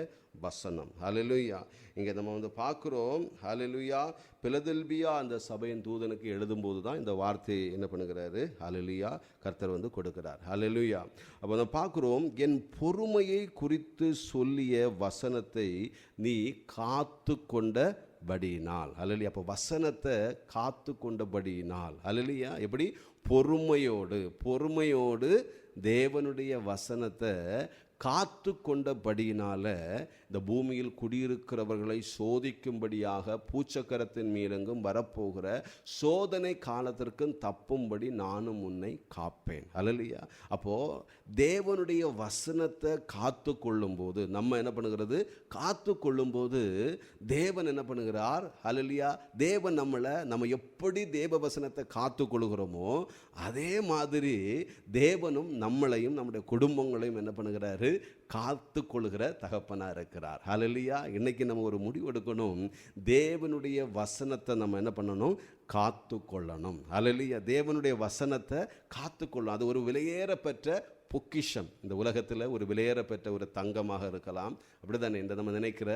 வசனம். ஹல்லேலூயா. இங்கே நம்ம பார்க்குறோம் ஹல்லேலூயா பிலதெல்பியா அந்த சபையின் தூதனுக்கு எழுதும்போது தான் இந்த வார்த்தையை என்ன பண்ணுகிறாரு, ஹல்லேலூயா கர்த்தர் கொடுக்கிறார். ஹல்லேலூயா. அப்போ நம்ம பார்க்குறோம், என் பொறுமையை குறித்து சொல்லிய வசனத்தை நீ காத்து கொண்டபடியினால். ஹல்லேலூயா. அப்போ வசனத்தை காத்து கொண்டபடியினால். ஹல்லேலூயா. எப்படி? பொறுமையோடு தேவனுடைய வசனத்தை காத்து கொண்டபடியினால இந்த பூமியில் குடியிருக்கிறவர்களை சோதிக்கும்படியாக பூச்சக்கரத்தின் மீதெங்கும் வரப்போகிற சோதனை காலத்திற்கும் தப்பும்படி நானும் உன்னை காப்பேன். ஹல்லேலூயா. அப்போது தேவனுடைய வசனத்தை காத்து கொள்ளும்போது நம்ம என்ன பண்ணுகிறது, காத்து கொள்ளும்போது தேவன் என்ன பண்ணுகிறார், ஹல்லேலூயா தேவன் நம்ம எப்படி தேவ வசனத்தை காத்து கொள்ளுகிறோமோ அதே மாதிரி தேவனும் நம்மளையும் நம்முடைய குடும்பங்களையும் என்ன பண்ணுகிறாரு, காத்து கொள்ளுகிற தகப்பனா இருக்கிறார். ஹல்லேலூயா. இன்னைக்கு நம்ம ஒரு முடிவு எடுக்கணும், தேவனுடைய வசனத்தை நம்ம என்ன பண்ணணும், காத்து கொள்ளணும். ஹல்லேலூயா. தேவனுடைய வசனத்தை காத்து கொள்ளணும். அது ஒரு விலையேறப்பெற்ற பொக்கிஷம். இந்த உலகத்தில் ஒரு விலையேறப்பெற்ற ஒரு தங்கமாக இருக்கலாம், அப்படி தானே இந்த நம்ம நினைக்கிற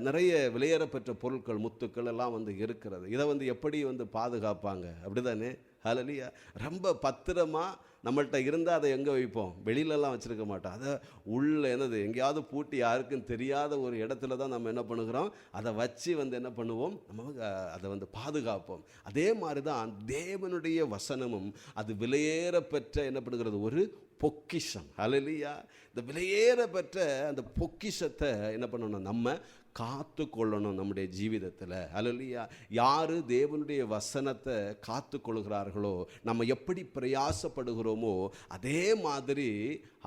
நிறைய விலையேறப்பெற்ற பொருட்கள் முத்துக்கள் எல்லாம் இருக்கிறது. இதை எப்படி பாதுகாப்பாங்க, அப்படி தானே. ஹல்லேலூயா. ரொம்ப பத்திரமா நம்மள்கிட்ட இருந்தால் அதை எங்கே வைப்போம், வெளியிலலாம் வச்சுருக்க மாட்டோம். அதை உள்ள எங்கேயாவது பூட்டி யாருக்கும் தெரியாத ஒரு இடத்துல தான் நம்ம என்ன பண்ணுகிறோம், அதை வச்சு என்ன பண்ணுவோம், நம்ம அதை பாதுகாப்போம். அதே மாதிரி தான் தேவனுடைய வசனமும் அது விலையேறப்பெற்ற என்ன பண்ணுகிறது, ஒரு பொக்கிஷம். ஹல்லேலூயா. இந்த விலையேறப்பெற்ற அந்த பொக்கிஷத்தை என்ன பண்ணணும், நம்ம காத்து கொள்ளணும் நம்முடைய ஜீவிதத்தில். ஹல்லேலூயா. யார் தேவனுடைய வசனத்தை காத்து கொள்கிறார்களோ, நம்ம எப்படி பிரயாசப்படுகிறோமோ அதே மாதிரி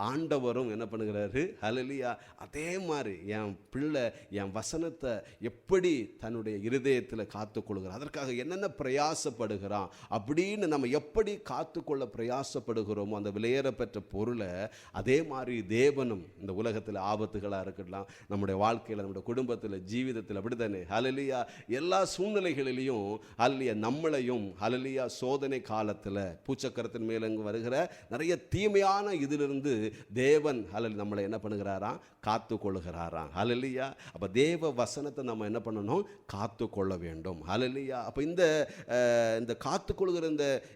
ஆண்டவரும் என்ன பண்ணுகிறாரு? ஹல்லேலூயா. அதே மாதிரி என் பிள்ளை என் வசனத்தை எப்படி தன்னுடைய இருதயத்தில் காத்துக்கொள்கிறார், அதற்காக என்னென்ன பிரயாசப்படுகிறான் அப்படின்னு நம்ம எப்படி காத்துக்கொள்ள பிரயாசப்படுகிறோமோ அந்த விலையேறப்பெற்ற பொருளை அதே மாதிரி தேவனும் இந்த உலகத்தில் ஆபத்துகளாக இருக்கலாம், நம்முடைய வாழ்க்கையில், நம்முடைய குடும்பத்தில், ஜீவிதத்தில், அப்படித்தானே? ஹல்லேலூயா. எல்லா சூழ்நிலைகளிலையும் ஹல்லேலூயா நம்மளையும் ஹல்லேலூயா சோதனை காலத்தில் பூச்சக்கரத்தின் மேலங்கு வருகிற நிறைய தீமையான இதிலிருந்து தேவன் ஹல்லேலூயா நம்மளை என்ன பண்ணுகிறாராம்? காத்து கொள்ளுகிறாராம். ஹல்லேலூயா. அப்போ தேவ வசனத்தை நம்ம என்ன பண்ணணும்? காத்து கொள்ள வேண்டும். ஹல்லேலூயா. அப்போ இந்த காத்து கொள்ளுகிற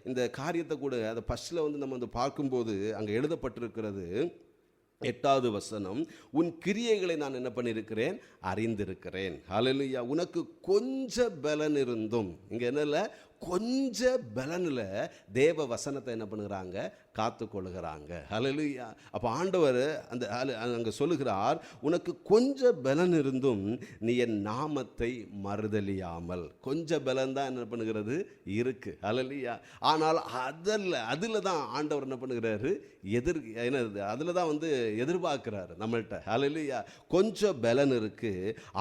இந்த காரியத்தை கூட அந்த ஃபர்ஸ்ட்ல வந்து நம்ம வந்து பார்க்கும்போது அங்கே எழுதப்பட்டிருக்கிறது 8வது வசனம், உன் கிரியைகளை நான் என்ன பண்ணியிருக்கிறேன்? அறிந்திருக்கிறேன். ஹல்லேலூயா. உனக்கு கொஞ்ச பலன் இருந்தும், இங்கே என்ன, கொஞ்ச பலனில் தேவ வசனத்தை என்ன பண்ணுகிறாங்க? காத்து கொள்ளுகிறாங்க. ஹல்லேலூயா. அப்போ ஆண்டவர் அங்கே சொல்லுகிறார், உனக்கு கொஞ்ச பலன் இருந்தும் நீ என் நாமத்தை மறுதலியாமல். கொஞ்ச பலன் தான் என்ன பண்ணுகிறது? இருக்கு. ஹல்லேலூயா. ஆனால் அதில் தான் ஆண்டவர் என்ன பண்ணுகிறாரு? அதில் தான் வந்து எதிர்பார்க்கிறாரு நம்மள்கிட்ட. ஹல்லேலூயா. கொஞ்சம் பலன் இருக்கு,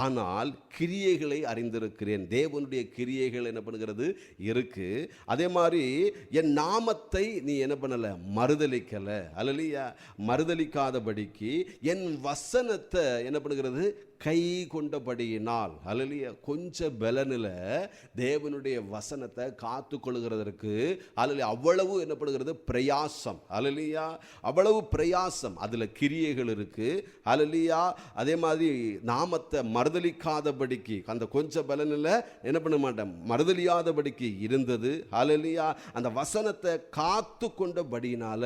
ஆனால் கிரியைகளை அறிந்திருக்கிறேன். தேவனுடைய கிரியைகள் என்ன பண்ணுகிறது? இருக்கு. அதே மாதிரி என் நாமத்தை நீ என்ன பண்ணல? மறுதலிக்கல. ஹல்லேலூயா. மறுதலிக்காதபடிக்கு என் வசனத்தை என்ன பண்ணுகிறது? கை கொண்டபடியினால். ஹல்லேலூயா. கொஞ்ச பலனில் தேவனுடைய வசனத்தை காத்து கொள்ளுகிறதற்கு ஹல்லேலூயா அவ்வளவு என்னப்படுகிறது? பிரயாசம். ஹல்லேலூயா. அவ்வளவு பிரயாசம். அதில் கிரியைகள் இருக்கு. ஹல்லேலூயா. அதே மாதிரி நாமத்தை மறுதலிக்காதபடிக்கு அந்த கொஞ்ச பலனில் என்ன பண்ண மாட்டேன்? மறுதலியாதபடிக்கு இருந்தது. ஹல்லேலூயா. அந்த வசனத்தை காத்து கொண்டபடியினால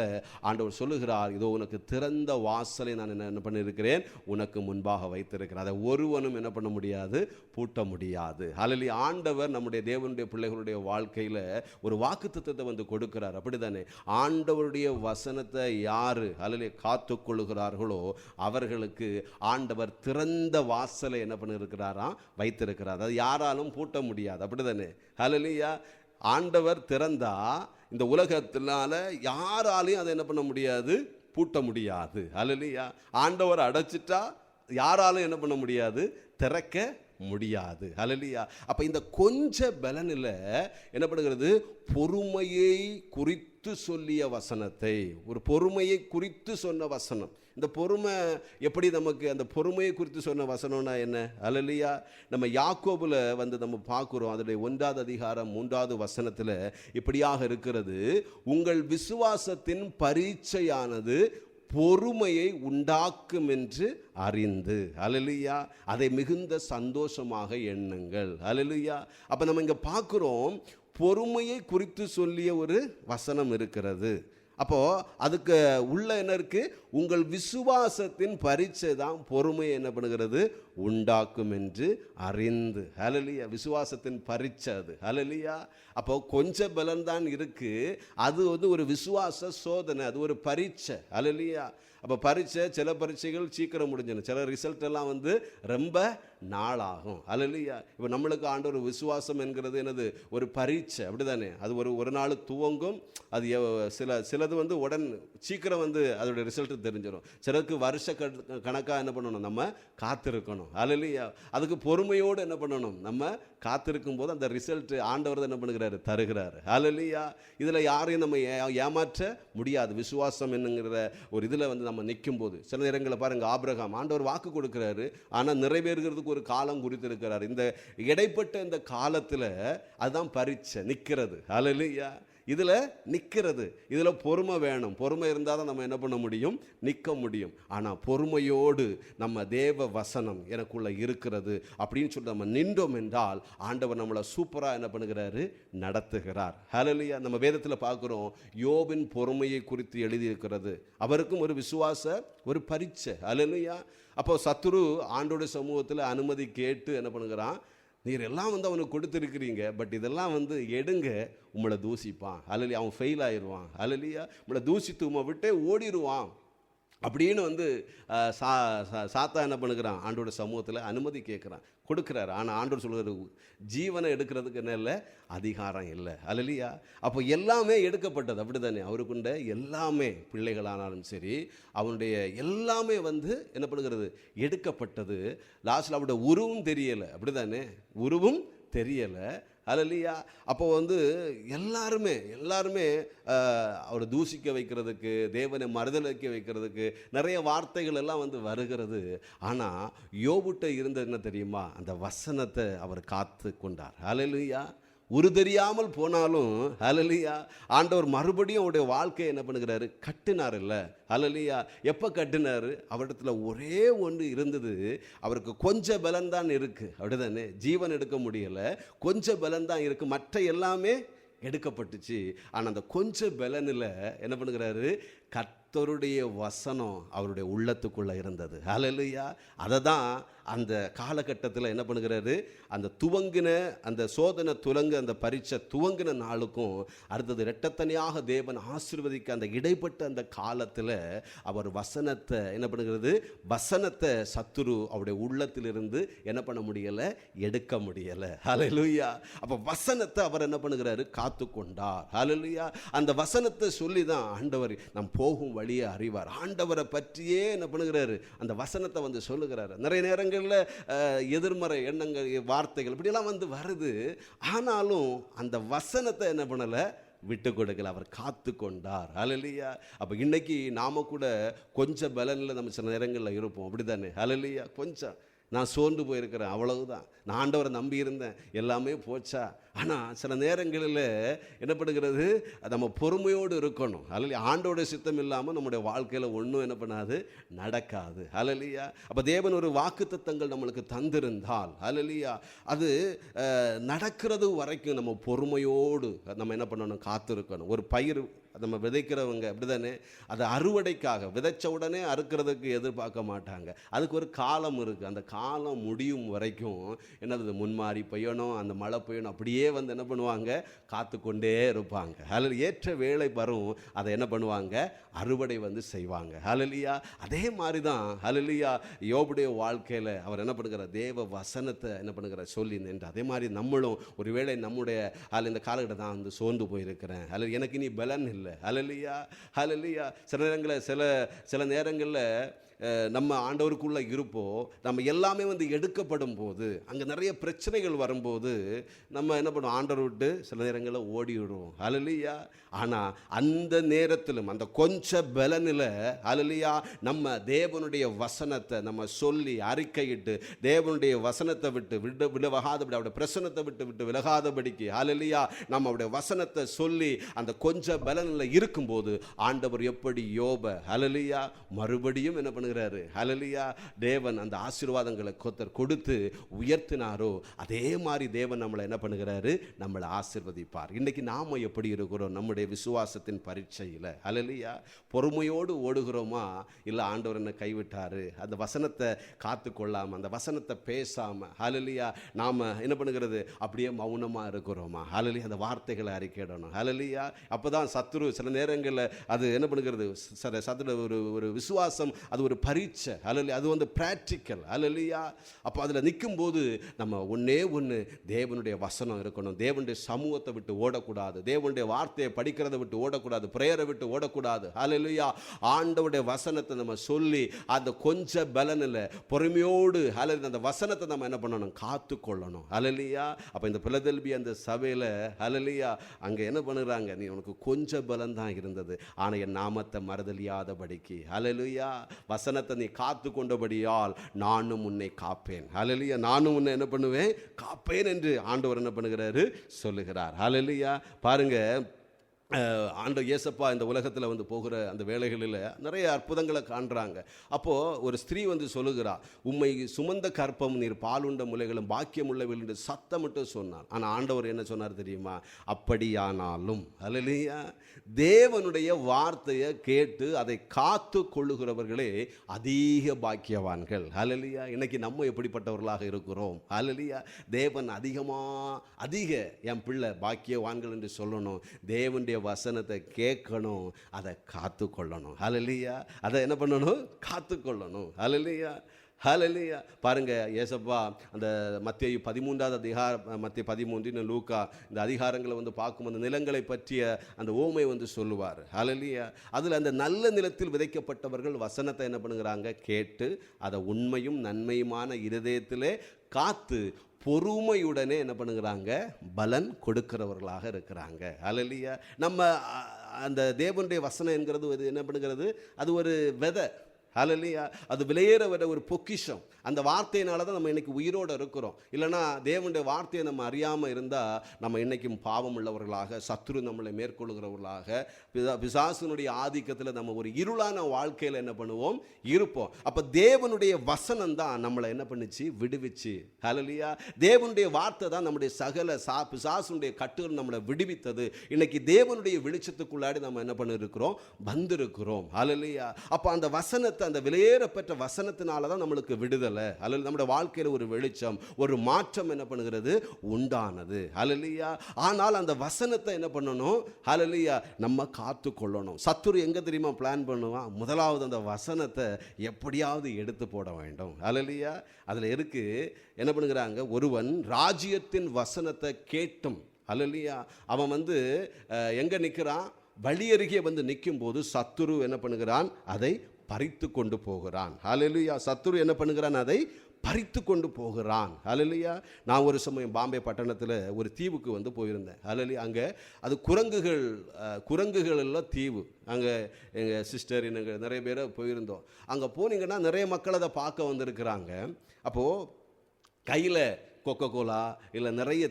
ஆண்டவர் சொல்லுகிறார், இதோ உனக்கு திறந்த வாசலை நான் என்ன பண்ணியிருக்கிறேன்? உனக்கு முன்பாக வைத்திருக்கிறேன். அதை ஒருவனும் என்ன பண்ண முடியாது? பூட்ட முடியாது. ஹல்லேலூயா. ஆண்டவர் நம்முடைய தேவனுடைய பிள்ளைகளுடைய வாழ்க்கையில் ஒரு வாக்குத்தத்தத்தை வந்து கொடுக்கிறார். அப்படித்தானே? ஆண்டவருடைய வசனத்தை யாரு ஹல்லேலூயா காத்து கொள்ளுகிறார்களோ அவர்களுக்கு ஆண்டவர் திறந்த வாசலை என்ன பண்ணியிருக்கிறாராம்? வைத்திருக்கிறார். அது யாராலும் பூட்ட முடியாது. அப்படித்தானே? ஹல்லேலூயா. ஆண்டவர் திறந்தா இந்த உலகத்தினால யாராலையும் அதை என்ன பண்ண முடியாது? பூட்ட முடியாது. ஹல்லேலூயா. ஆண்டவர் அடைச்சிட்டா யாராலும் என்ன பண்ண முடியாது? திறக்க முடியாது. ஹல்லேலூயா. அப்ப இந்த கொஞ்ச பலனில் என்ன பண்ணுகிறது? பொறுமையை குறித்து சொல்லிய வசனத்தை, ஒரு பொறுமையை குறித்து சொன்ன வசனம். இந்த பொறுமை எப்படி நமக்கு? அந்த பொறுமையை குறித்து சொன்ன வசனம்னா என்ன? ஹல்லேலூயா. நம்ம யாக்கோபுல வந்து நம்ம பார்க்குறோம், அதனுடைய 1வது அதிகாரம் 3வது வசனத்தில் இப்படியாக இருக்கிறது, உங்கள் விசுவாசத்தின் பரீட்சையானது பொறுமையை உண்டாக்கும் என்று அறிந்து. ஹல்லேலூயா. அதை மிகுந்த சந்தோஷமாக எண்ணுங்கள். ஹல்லேலூயா. அப்போ நம்ம இங்கே பார்க்குறோம், பொறுமையை குறித்து சொல்லிய ஒரு வசனம் இருக்கிறது. அப்போது அதுக்கு உள்ள என்ன இருக்குது? உங்கள் விசுவாசத்தின் பரீட்சை தான் பொறுமையை என்ன பண்ணுகிறது? உண்டாக்கும் என்று அறிந்து. ஹல்லேலூயா. விசுவாசத்தின் பரீட்சை அது. ஹல்லேலூயா. அப்போ கொஞ்சம் பலன் தான் இருக்குது, அது வந்து ஒரு விசுவாச சோதனை, அது ஒரு பரீட்சை. ஹல்லேலூயா. அப்போ பரீட்சை, சில பரீட்சைகள் சீக்கிரம் முடிஞ்சிடும், சில ரிசல்ட் எல்லாம் வந்து ரொம்ப நாளாகும். ஹல்லேலூயா. இப்போ நம்மளுக்கு ஆண்டவர் விசுவாசம் என்கிறது என்னது? ஒரு பரீட்சை. அப்படிதானே? அது ஒரு நாள் துவங்கும், அது சிலது வந்து சீக்கிரம் வந்து அதோட ரிசல்ட் தெரிஞ்சிடும். சிலருக்கு வருஷ கணக்காக என்ன பண்ணணும்? நம்ம காத்திருக்கணும். ஹல்லேலூயா. அதுக்கு பொறுமையோடு என்ன பண்ணணும்? நம்ம காத்திருக்கும் போது அந்த ரிசல்ட் ஆண்டவர் என்ன பண்ணுகிறாரு? தருகிறார். ஹல்லேலூயா. இதில் யாரையும் நம்ம ஏமாற்ற முடியாது. விசுவாசம் என்னங்கிற ஒரு இதில் வந்து நம்ம நிற்கும் போது சில நேரங்களில் பாருங்கள், ஆபிரகாம் ஆண்டவர் வாக்கு கொடுக்குறாரு, ஆனால் நிறைவேறுகிறதுக்கு ஒரு காலம் குறித்திருக்கிறார். இந்த இடைப்பட்ட இந்த காலத்தில் அதுதான் பரீட்சை, நிற்கிறது. ஹல்லேலூயா. இதில் நிற்கிறது, இதில் பொறுமை வேணும். பொறுமை இருந்தால் தான் நம்ம என்ன பண்ண முடியும்? நிற்க முடியும். ஆனால் பொறுமையோடு நம்ம தேவ வசனம் எனக்குள்ள இருக்கிறது அப்படின்னு சொல்லி நம்ம நின்றோம் என்றால் ஆண்டவர் நம்மளை சூப்பராக என்ன பண்ணுகிறாரு? நடத்துகிறார். ஹல்லேலூயா. நம்ம வேதத்தில் பார்க்குறோம், யோபின் பொறுமையை குறித்து எழுதியிருக்கிறது. அவருக்கும் ஒரு விசுவாச ஒரு பரீட்சை. ஹல்லேலூயா. அப்போ சத்துரு ஆண்டோடைய சமூகத்தில் அனுமதி கேட்டு என்ன பண்ணுகிறான்? நீர் எல்லாம் வந்து அவனுக்கு கொடுத்துருக்கிறீங்க, பட் இதெல்லாம் வந்து எடுங்க, உங்களை தூசிப்பான். ஹல்லேலூயா. அவன் ஃபெயில் ஆயிடுவான். ஹல்லேலூயா. உங்களை தூசித்து உம்மை விட்டே ஓடிடுவான் அப்படின்னு வந்து சாத்தா என்ன பண்ணுகிறான், ஆண்டோட சமூகத்தில் அனுமதி கேட்குறான், கொடுக்குறாரு. ஆனால் ஆண்டவர் சொல்கிறாரு, ஜீவனை எடுக்கிறதுக்கு என்ன இல்லை, அதிகாரம் இல்லை. அல்லேலூயா. அப்போ எல்லாமே எடுக்கப்பட்டது, அப்படி தானே? அவருக்குண்ட எல்லாமே, பிள்ளைகளானாலும் சரி, அவனுடைய எல்லாமே வந்து என்ன பண்ணுகிறது, எடுக்கப்பட்டது. லாஸ்ட்டில் அவருடைய உருவும் தெரியலை, அப்படி தானே? உருவும் தெரியலை. அல்லேலூயா. அப்போ வந்து எல்லாருமே அவரை தூஷிக்க வைக்கிறதுக்கு, தேவனை மறுதலிக்க வைக்கிறதுக்கு நிறைய வார்த்தைகள் எல்லாம் வந்து வருகிறது. ஆனால் யோபுட்ட இருந்தது என்ன தெரியுமா? அந்த வசனத்தை அவர் காத்து கொண்டார். அல்லேலூயா. உரு தெரியாமல் போனாலும் அல்லேலூயா, ஆண்டவர் மறுபடியும் அவருடைய வாழ்க்கையை என்ன பண்ணுகிறாரு, கட்டினார். இல்லை அல்லேலூயா. எப்போ கட்டினார்? அவரிடத்துல ஒரே ஒன்று இருந்தது, அவருக்கு கொஞ்சம் பலன் தான் இருக்குது, அப்படிதானே? ஜீவன் எடுக்க முடியலை, கொஞ்சம் பலன் தான் இருக்குது, மற்ற எல்லாமே எடுக்கப்பட்டுச்சு. ஆனால் அந்த கொஞ்சம் பலனில் என்ன பண்ணுகிறாரு, கர்த்தருடைய வசனம் அவருடைய உள்ளத்துக்குள்ளே இருந்தது. அல்லேலூயா. அதை தான் அந்த காலகட்டத்தில் என்ன பண்ணுகிறாரு, அந்த துவங்கின அந்த சோதனை அந்த பரீட்சை துவங்கின நாளுக்கும் அடுத்தது இரட்டத்தனையாக தேவன் ஆசீர்வதிக்க அந்த இடைப்பட்ட அந்த காலத்தில் அவர் வசனத்தை என்ன பண்ணுகிறது, வசனத்தை சத்துரு அவருடைய உள்ளத்திலிருந்து என்ன பண்ண முடியலை, எடுக்க முடியலை. அல்லேலூயா. அப்போ வசனத்தை அவர் என்ன பண்ணுகிறாரு, காத்து கொண்டார். அல்லேலூயா. அந்த வசனத்தை சொல்லி தான் ஆண்டவர் நம் போகும் வழியை அறிவார். ஆண்டவரை பற்றியே என்ன பண்ணுகிறாரு, அந்த வசனத்தை வந்து சொல்லுகிறாரு. நிறைய நேரங்களில் எதிர்மறை எண்ணங்கள், வார்த்தைகள் இப்படியெல்லாம் வந்து வருது. ஆனாலும் அந்த வசனத்தை என்ன பண்ணலை, விட்டு கொடுக்கல, அவர் காத்து கொண்டார். அல்லேலூயா. அப்போ இன்னைக்கு நாம கூட கொஞ்சம் பலனில் நம்ம சில நேரங்களில் இருப்போம், அப்படி தானே? அல்லேலூயா. கொஞ்சம் நான் சோர்ந்து போயிருக்கிறேன், அவ்வளவுதான். நான் ஆண்டவரை நம்பி இருந்தேன், எல்லாமே போச்சா? ஆனால் சில நேரங்களில் என்ன பண்ணுகிறது, நம்ம பொறுமையோடு இருக்கணும். அல்லேலூயா. ஆண்டோட சித்தம் இல்லாமல் நம்முடைய வாழ்க்கையில் ஒன்றும் என்ன பண்ணாது, நடக்காது. அல்லேலூயா. அப்போ தேவன் ஒரு வாக்குத்தத்தங்கள் நம்மளுக்கு தந்திருந்தால் அல்லேலூயா, அது நடக்கிறது வரைக்கும் நம்ம பொறுமையோடு நம்ம என்ன பண்ணணும், காத்திருக்கணும். ஒரு பயிர் நம்ம விதைக்கிறவங்க அப்படிதானே, அது அறுவடைக்காக விதைச்ச உடனே அறுக்கிறதுக்கு எதிர்பார்க்க மாட்டாங்க. அதுக்கு ஒரு காலம் இருக்குது. அந்த காலம் முடியும் வரைக்கும் என்னது, முன்மாறி பெய்யணும், அந்த மழை பெய்யணும், அப்படியே வந்து என்ன பண்ணுவாங்க, காத்து கொண்டே இருப்பாங்க. அதில் ஏற்ற வேளை வரும், அதை என்ன பண்ணுவாங்க, அறுவடை வந்து செய்வாங்க. அல்லேலூயா. அதே மாதிரி தான் அல்லேலூயா யோபுடைய வாழ்க்கையில் அவர் என்ன பண்ணுகிறார், தேவ வசனத்தை என்ன பண்ணுகிறார், சொல்லி நின்று. அதே மாதிரி நம்மளும் ஒருவேளை நம்முடைய இந்த காலகட்டம் தான் வந்து சோர்ந்து போயிருக்கிறேன், அல்ல எனக்கு இனி பலன் இல்லை. அல்லேலூயா. அல்லேலூயா. சில நேரங்களில் நம்ம ஆண்டவருக்குள்ளே இருப்போம், நம்ம எல்லாமே வந்து எடுக்கப்படும் போது, அங்கே நிறைய பிரச்சனைகள் வரும்போது நம்ம என்ன பண்ணுவோம், ஆண்டவர் விட்டு சில நேரங்களில் ஓடி விடுவோம். அல்லேலூயா. ஆனால் அந்த நேரத்திலும் அந்த கொஞ்சம் பலனில் அல்லேலூயா நம்ம தேவனுடைய வசனத்தை நம்ம சொல்லி அறிக்கையிட்டு, தேவனுடைய வசனத்தை விட்டு விலகாதபடி, அவருடைய பிரசனத்தை விட்டு விலகாதபடிக்கு அல்லேலூயா நம்ம அவருடைய வசனத்தை சொல்லி அந்த கொஞ்சம் பலனில் இருக்கும்போது ஆண்டவர் எப்படி யோப அல்லேலூயா மறுபடியும் என்ன பண்ணுகிறாரு, அல்லேலூயா தேவன் அந்த ஆசீர்வாதங்களை கொடுத்து உயர்த்தினாரோ அதே மாதிரி தேவன் நம்மளை என்ன பண்ணுகிறாரு, நம்மளை ஆசீர்வதிப்பார். இன்னைக்கு நாம எப்படி இருக்கிறோம் நம்முடைய விசுவாசத்தின் பரீட்சையில்? அல்லேலூயா. பொறுமையோடு ஓடுகிறோமா, இல்லை ஆண்டவர் என்ன கைவிட்டாரு, அந்த வசனத்தை காத்து கொள்ளாம, அந்த வசனத்தை பேசாம அல்லேலூயா நாம என்ன பண்ணுகிறது, அப்படியே மௌனமா இருக்கிறோமா? அல்லேலூயா. அந்த வார்த்தைகளை அறிக்கையிடணும். அல்லேலூயா. அப்பதான் சத்துரு சில நேரங்களில் அது என்ன பண்ணுகிறது, சத்துரு ஒரு விசுவாசம், அது ஒரு பரீட்சை. அல்லேலூயா. அது வந்து பிராக்டிக்கல். அல்லேலூயா. அப்போ அதில் நிற்கும் போது நம்ம ஒன்று தேவனுடைய வசனம் இருக்கணும். தேவனுடைய சமூகத்தை விட்டு ஓடக்கூடாது, தேவனுடைய வார்த்தையை படிக்கிறத விட்டு ஓடக்கூடாது, பிரேயரை விட்டு ஓடக்கூடாது. அல்லேலூயா. ஆண்டவருடைய வசனத்தை நம்ம சொல்லி அந்த கொஞ்சம் பலனில் பொறுமையோடு அந்த வசனத்தை நம்ம என்ன பண்ணணும், காத்து கொள்ளணும். அல்லேலூயா. அப்போ இந்த பிலதெல்பியா அந்த சபையில் அல்லேலூயா அங்கே என்ன பண்ணுறாங்க, நீ உனக்கு கொஞ்சம் பலன் தான் இருந்தது, ஆனால் என் நாமத்தை மறதலியாதபடிக்கு அல்லேலூயா வசனத்தை நீ காத்து கொண்டபடியால் நானும் உன்னை காப்பேன். அல்லேலூயா. நானும் உன்னை என்ன பண்ணுவேன், காப்பேன் என்று ஆண்டவர் என்ன பண்ணுகிறாரு, சொல்லுகிறார். அல்லேலூயா. பாருங்க, ஆண்டவர் இயேசப்பா இந்த உலகத்தில் வந்து போகிற அந்த வேளைகளில் நிறைய அற்புதங்களை காண்றாங்க. அப்போது ஒரு ஸ்திரீ வந்து சொல்லுகிறா, உம்மை சுமந்த கற்பம் நீர் பாலுண்ட முலைகளும் பாக்கியம் உள்ளவர்கள் என்று சத்தமிட்டு சொன்னார். ஆனால் ஆண்டவர் என்ன சொன்னார் தெரியுமா, அப்படியானாலும் அல்லேலூயா தேவனுடைய வார்த்தையை கேட்டு அதை காத்து கொள்ளுகிறவர்களே அதிக பாக்கியவான்கள். அல்லேலூயா. இன்னைக்கு நம்ம எப்படிப்பட்டவர்களாக இருக்கிறோம்? அல்லேலூயா. தேவன் அதிக என் பிள்ளை பாக்கியவான்கள் என்று சொல்லணும். தேவனுடைய தேவனுடைய வசனத்தை கேட்கணும், அதை காத்து கொள்ளணும். ஹல்லேலூயா. அதை என்ன பண்ணணும்? காத்து கொள்ளணும். ஹல்லேலூயா, ஹல்லேலூயா. பாருங்க, ஏசப்பா அந்த மத்தேயு 13வது அதிகாரம், மத்தேயு 13, லூக்கா, இந்த அதிகாரங்களை வந்து பார்க்கும்போது நிலங்களை பற்றிய அந்த ஓமை வந்து சொல்லுவார். ஹல்லேலூயா. அதில் அந்த நல்ல நிலத்தில் விதைக்கப்பட்டவர்கள் வசனத்தை என்ன பண்ணுகிறாங்க? கேட்டு அதை உண்மையும் நன்மையுமான இருதயத்திலே காத்து பொறுமையுடனே என்ன பண்ணுகிறாங்க? பலன் கொடுக்கிறவர்களாக இருக்கிறாங்க. ஹல்லேலூயா. நம்ம அந்த தேவனுடைய வசனம் என்கிறது என்ன பண்ணுகிறது? அது ஒரு விதை. ஹல்லேலூயா. அது விலையேற வர ஒரு பொக்கிஷம். அந்த வார்த்தையினால தான் நம்ம இன்னைக்கு உயிரோடு இருக்கிறோம். இல்லைனா தேவனுடைய வார்த்தையை நம்ம அறியாமல் இருந்தால் நம்ம இன்றைக்கும் பாவம் உள்ளவர்களாக, சத்துரு நம்மளை மேற்கொள்கிறவர்களாக, பிசாசுனுடைய ஆதிக்கத்தில் நம்ம ஒரு இருளான வாழ்க்கையில் என்ன பண்ணுவோம்? இருப்போம். அப்போ தேவனுடைய வசனம் தான் நம்மளை என்ன பண்ணிச்சு? விடுவிச்சு. ஹல்லேலூயா. தேவனுடைய வார்த்தை தான் நம்முடைய சகல பிசாசுனுடைய கட்டுகள் நம்மளை விடுவித்தது. இன்னைக்கு தேவனுடைய வெளிச்சத்துக்குள்ளாடி நம்ம என்ன பண்ணிருக்கிறோம்? வந்திருக்கிறோம். ஹல்லேலூயா. அப்போ அந்த வசனத்தை, அந்த விலையேறப்பெற்ற வசனத்தினால தான் நம்மளுக்கு விடுதலை. அல்லது நம்முடைய வாழ்க்கையில் ஒரு வெளிச்சம், ஒரு மாற்றம் என்ன பண்ணுகிறது? உண்டானது. ஹல்லேலூயா. ஆனால் அந்த வசனத்தை என்ன பண்ணணும்? ஹல்லேலூயா, நம்ம காத்து கொள்ளணும். சத்துரு எங்க தெரியுமா பிளான் பண்ணுவான்? முதலாவது அந்த வசனத்தை எப்படியாவது எடுத்து போட வேண்டும். ஹல்லேலூயா. அதில் இருக்கு, என்ன பண்ணுகிறாங்க? ஒருவன் ராஜ்யத்தின் வசனத்தை கேட்டும், ஹல்லேலூயா, அவன் வந்து எங்க நிற்கிறான்? வழி அருகே வந்து நிற்கும் போது சத்துரு என்ன பண்ணுகிறான்? அதை பறித்து கொண்டு போகிறான். ஹல்லேலூயா. சத்துரு என்ன பண்ணுகிறான்? அதை பறித்து கொண்டு போகிறான். ஹல்லேலூயா. நான் ஒரு சமயம் பாம்பே பட்டணத்தில் ஒரு தீவுக்கு வந்து போயிருந்தேன். ஹல்லேலூயா. அங்கே அது குரங்குகள் எல்லாம் தீவு. அங்கே எங்கள் சிஸ்டர் நாங்கள் நிறைய பேர் போயிருந்தோம். அங்கே போனீங்கன்னா நிறைய மக்கள் அதை பார்க்க வந்திருக்கிறாங்க. அப்போது கையில் கொக்கோகோலா இல்லை நிறைய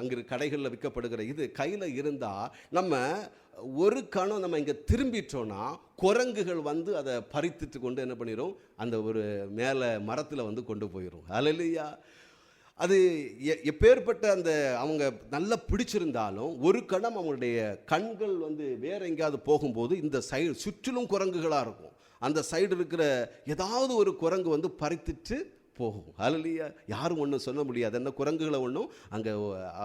அங்கே கடைகளில் விற்கப்படுகிற இது கையில் இருந்தால் நம்ம ஒரு கணம் நம்ம இங்கே திரும்பிட்டோன்னா குரங்குகள் வந்து அதை பறித்துட்டு கொண்டு என்ன பண்ணிடும்? அந்த ஒரு மேலே மரத்தில் வந்து கொண்டு போயிடும். ஹல்லேலூயா. அது எப்பேற்பட்ட அந்த அவங்க நல்லா பிடிச்சிருந்தாலும் ஒரு கணம் அவங்களுடைய கண்கள் வந்து வேற எங்கேயாவது போகும்போது இந்த சைடு சுற்றிலும் குரங்குகளாக இருக்கும். அந்த சைடு இருக்கிற ஏதாவது ஒரு குரங்கு வந்து பறித்துட்டு போகும். ஹல்லேலூயா. யாரும் ஒன்றும் சொல்ல முடியாது. என்ன குரங்குகளை ஒன்றும் அங்கே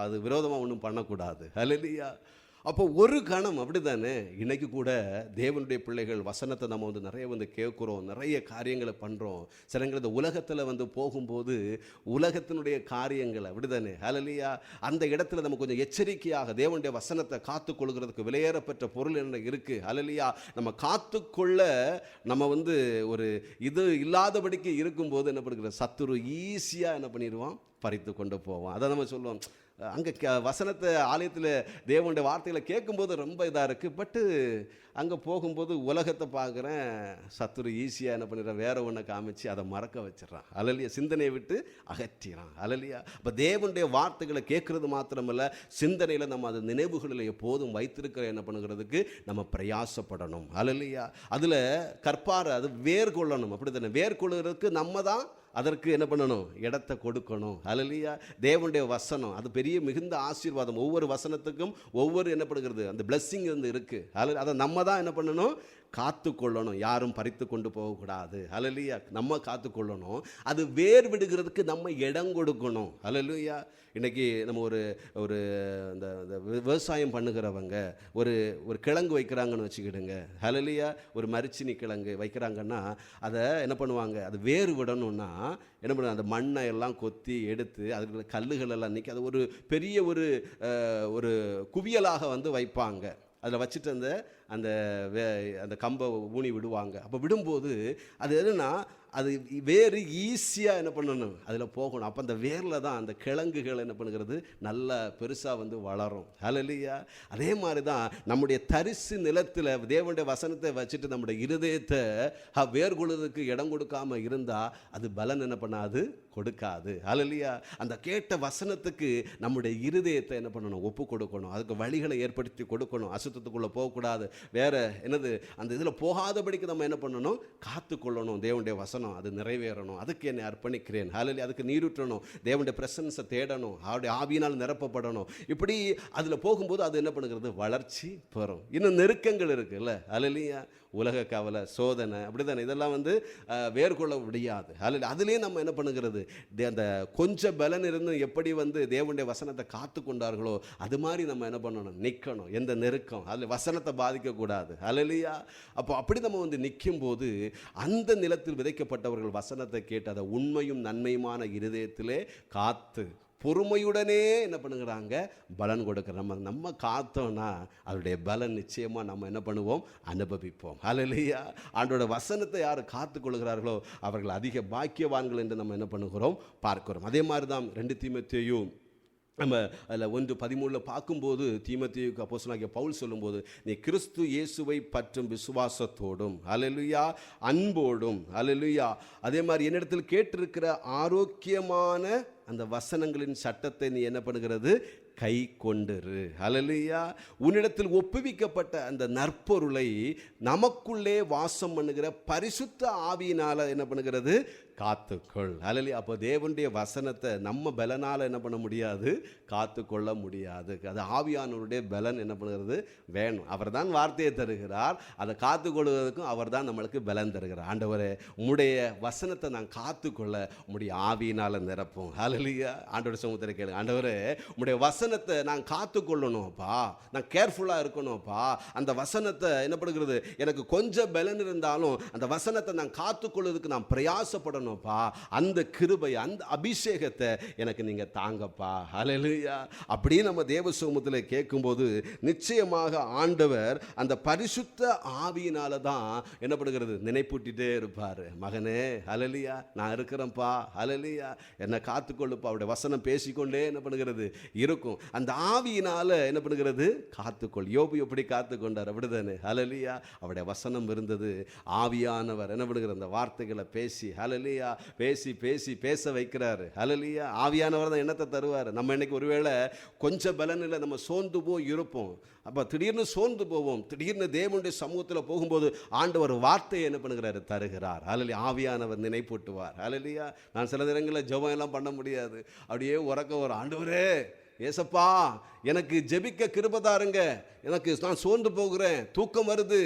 அது விரோதமாக ஒன்றும் பண்ணக்கூடாது. ஹல்லேலூயா. அப்போ ஒரு கணம் அப்படி தானே இன்னைக்கு கூட தேவனுடைய பிள்ளைகள் வசனத்தை நம்ம வந்து நிறைய வந்து கேட்குறோம், நிறைய காரியங்களை பண்ணுறோம். சிலங்கள் இந்த உலகத்தில் வந்து போகும்போது உலகத்தினுடைய காரியங்களை அப்படி தானே. ஹல்லேலூயா. அந்த இடத்துல நம்ம கொஞ்சம் எச்சரிக்கையாக தேவனுடைய வசனத்தை காத்துக்கொள்கிறதுக்கு விலையேறப்பெற்ற பொருள் என்ன இருக்குது? ஹல்லேலூயா. நம்ம காத்துக்கொள்ள நம்ம வந்து ஒரு இது இல்லாதபடிக்கு இருக்கும்போது என்ன பண்ணுகிற? சத்துரு ஈஸியாக என்ன பண்ணிடுவான்? பறித்து கொண்டு போவான். அதை நம்ம சொல்லுவோம், அங்கே வசனத்தை ஆலயத்தில் தேவனுடைய வார்த்தைகளை கேட்கும்போது ரொம்ப இதாக இருக்குது. பட்டு அங்கே போகும்போது உலகத்தை பார்க்குறேன், சத்துரு ஈஸியாக என்ன பண்ணிடுறான்? வேற ஒன்றை காமிச்சு அதை மறக்க வச்சிடறான். ஹல்லேலூயா. சிந்தனையை விட்டு அகற்றிறான். ஹல்லேலூயா. அப்போ தேவனுடைய வார்த்தைகளை கேட்குறது மாத்திரமல்ல, சிந்தனையில் நம்ம அது நினைவுகளில் எப்போதும் வைத்திருக்கிற என்ன பண்ணுகிறதுக்கு நம்ம பிரயாசப்படணும். ஹல்லேலூயா. அதில் கற்பாரை அது வேர் கொள்ளணும். அப்படி தானே. வேர் கொள்ளுறதுக்கு நம்ம தான் அதற்கு என்ன பண்ணணும்? இடத்தை கொடுக்கணும். ஹல்லேலூயா. தேவனுடைய வசனம் அது பெரிய மிகுந்த ஆசீர்வாதம். ஒவ்வொரு வசனத்துக்கும் ஒவ்வொரு என்ன பண்ணுகிறது? அந்த பிளெஸ்ஸிங் வந்து இருக்குது. அதை நம்ம தான் என்ன பண்ணணும்? காத்து கொள்ளணும். யாரும் பறித்து கொண்டு போகக்கூடாது. ஹல்லேலூயா. நம்ம காத்து கொள்ளணும். அது வேர் விடுகிறதுக்கு நம்ம இடம் கொடுக்கணும். ஹல்லேலூயா. இன்றைக்கி நம்ம ஒரு இந்த விவசாயம் பண்ணுகிறவங்க ஒரு கிழங்கு வைக்கிறாங்கன்னு வச்சுக்கிடுங்க. ஹல்லேலூயா. ஒரு மரிச்சினி கிழங்கு வைக்கிறாங்கன்னா அதை என்ன பண்ணுவாங்க? அது வேறு விடணும்னா என்ன பண்ணுவாங்க? அந்த மண்ணை எல்லாம் கொத்தி எடுத்து அதுக்கு கல்லுகள் எல்லாம் நீக்கி அது ஒரு பெரிய ஒரு குவியலாக வந்து வைப்பாங்க. அதில் வச்சுட்டு அந்த கம்பை ஊனி விடுவாங்க. அப்போ விடும்போது அது எதுனா அது வேறு ஈஸியாக என்ன பண்ணணும்? அதில் போகணும். அப்போ அந்த வேரில் தான் அந்த கிழங்குகள் என்ன பண்ணுகிறது? நல்லா பெருசாக வந்து வளரும். ஹல்லேலூயா. அதே மாதிரி தான் நம்முடைய தரிசு நிலத்தில் தேவனுடைய வசனத்தை வச்சுட்டு நம்முடைய இருதயத்தை வேர் கொள்வதற்கு இடம் கொடுக்காமல் இருந்தால் அது பலன் என்ன பண்ணாது? கொடுக்காது. ஹல்லேலூயா. அந்த கேட்ட வசனத்துக்கு நம்முடைய இருதயத்தை என்ன பண்ணணும்? ஒப்பு கொடுக்கணும். அதுக்கு வழிகளை ஏற்படுத்தி கொடுக்கணும். அசுத்தத்துக்குள்ளே போகக்கூடாது. வேற என்னது அந்த இதில் போகாதபடிக்கு நம்ம என்ன பண்ணணும், காத்து கொள்ளணும். தேவனுடைய வசனம் அது நிறைவேறணும், அதுக்கு என்னை அர்ப்பணிக்கிறேன். ஹல்லேலூயா. அதுக்கு நீரூற்றணும், தேவனுடைய பிரசன்ஸை தேடணும், அவருடைய ஆவியினால் நிரப்பப்படணும். இப்படி அதில் போகும்போது அது என்ன பண்ணுகிறது, வளர்ச்சி பெறும். இன்னும் நெருக்கங்கள் இருக்குல்ல, ஹல்லேலூயா, உலக கவலை, சோதனை, அப்படிதானே, இதெல்லாம் வேர்கொள்ள முடியாது. அதுலேயே நம்ம என்ன பண்ணுகிறது, அந்த கொஞ்சம் பலன் இருந்து எப்படி தேவனுடைய வசனத்தை காத்து கொண்டார்களோ அது மாதிரி நம்ம என்ன பண்ணணும், நிற்கணும். எந்த நெருக்கம் அதில் வசனத்தை பாதிக்கக்கூடாது. ஹல்லேலூயா. அப்போ அப்படி நம்ம நிற்கும் போது அந்த நிலத்தில் விதைக்கப்பட்டவர்கள் வசனத்தை கேட்டு அதை உண்மையும் நன்மையுமான இருதயத்திலே காத்து பொறுமையுடனே என்ன பண்ணுகிறாங்க, பலன் கொடுக்குற. நம்ம காத்தோம்னா அதோடைய பலன் நிச்சயமாக நம்ம என்ன பண்ணுவோம், அனுபவிப்போம். ஹல்லேலூயா. ஆண்டோட வசனத்தை யார் காத்து கொள்கிறார்களோ அவர்கள் அதிக பாக்கியவான்கள் என்று நம்ம என்ன பண்ணுகிறோம், பார்க்கிறோம். அதே மாதிரி தான் 2 தீமோத்தேயு நம்ம அதில் 1:13 பார்க்கும்போது தீமோத்தேயுக்கு அப்போஸ்தலனாகிய பவுல் சொல்லும்போது, நீ கிறிஸ்து இயேசுவை பற்றும் விசுவாசத்தோடும், ஹல்லேலூயா, அன்போடும், ஹல்லேலூயா, அதே மாதிரி என்னிடத்தில் கேட்டிருக்கிற ஆரோக்கியமான அந்த வசனங்களின் சட்டத்தை நீ என்ன பண்ணுகிறது, கை கொண்டிரு. ஹல்லேலூயா. உன்னிடத்தில் ஒப்புவிக்கப்பட்ட அந்த நற்பொருளை நமக்குள்ளே வாசம் பண்ணுகிற பரிசுத்த ஆவியினால என்ன பண்ணுகிறது, காத்துக்கொள். ஹல்லேலூயா. அப்போ தேவனுடைய வசனத்தை நம்ம பலனால் என்ன பண்ண முடியாது, காத்துக்கொள்ள முடியாது. அது ஆவியானவருடைய பலன் என்ன பண்ணுகிறது வேணும். அவர் தான் வார்த்தையை தருகிறார், அதை காத்துக்கொள்வதற்கும் அவர் தான் நம்மளுக்கு பலன் தருகிறார். ஆண்டவரே, உம்முடைய வசனத்தை நான் காத்துக்கொள்ள உம்முடைய ஆவியினால் நிரப்பும். ஹல்லேலூயா. ஆண்டவருடைய சமூகத்தில் கேளுங்க, ஆண்டவரே உம்முடைய வசனத்தை நான் காத்துக்கொள்ளணும்ப்பா, நான் கேர்ஃபுல்லாக இருக்கணும்ப்பா. அந்த வசனத்தை என்ன பண்ணுகிறது, எனக்கு கொஞ்சம் பலன் இருந்தாலும் அந்த வசனத்தை நான் காத்துக்கொள்வதற்கு நான் பிரயாசப்படணும். அந்த கிருபை, அந்த அபிஷேகத்தை எனக்கு நீங்க தாங்கப்பா. ஹல்லேலூயா. அப்படியே நம்ம தேவ சமூகத்தில் கேட்கும்போது நிச்சயமாக ஆண்டவர் அந்த பரிசுத்த ஆவியினால தான் என்ன பண்ணுகிறது, நினைப்பூட்டிட்டே இருப்பார். மகனே, ஹல்லேலூயா, நான் இருக்கிறேன்ப்பா, ஹல்லேலூயா, என்னை காத்துக்கொள்ளுப்பா. அவருடைய வசனம் பேசிக்கொண்டே என்ன பண்ணுகிறது இருக்கும். அந்த ஆவியினால என்ன பண்ணுகிறது, காத்துக்கொள். யோபு எப்படி காத்துக்கொண்டார், அப்படிதானே, ஹல்லேலூயா. அவருடைய வசனம் இருந்தது, ஆவியானவர் என்ன பண்ணுகிறது, அந்த வார்த்தைகளை பேசி, ஹல்லேலூயா, பேசி பேசி பேச வைக்கிறாரு. ஹல்லேலூயா. ஆவியானவர் தான் எண்ணத்தை தருவார். நம்ம இன்னைக்கு ஒருவேளை கொஞ்சம் பலன் இல்லை, நம்ம சோர்ந்து போய் இருப்போம். அப்போ திடீர்னு சோர்ந்து போவோம். திடீர்னு தேவனுடைய சமூகத்தில் போகும்போது ஆண்டவர் வார்த்தையை என்ன பண்ணுகிறாரு, தருகிறார். ஹல்லேலூயா. ஆவியானவர் நினைப்பூட்டுவார். ஹல்லேலூயா. நான் சில நேரங்களில் ஜெபம் எல்லாம் பண்ண முடியாது, அப்படியே உறக்க வரும். ஆண்டவரே, ஏசப்பா, எனக்கு ஜெபிக்க கிருபை தாருங்க, எனக்கு நான் சோர்ந்து போகிறேன், தூக்கம் வருது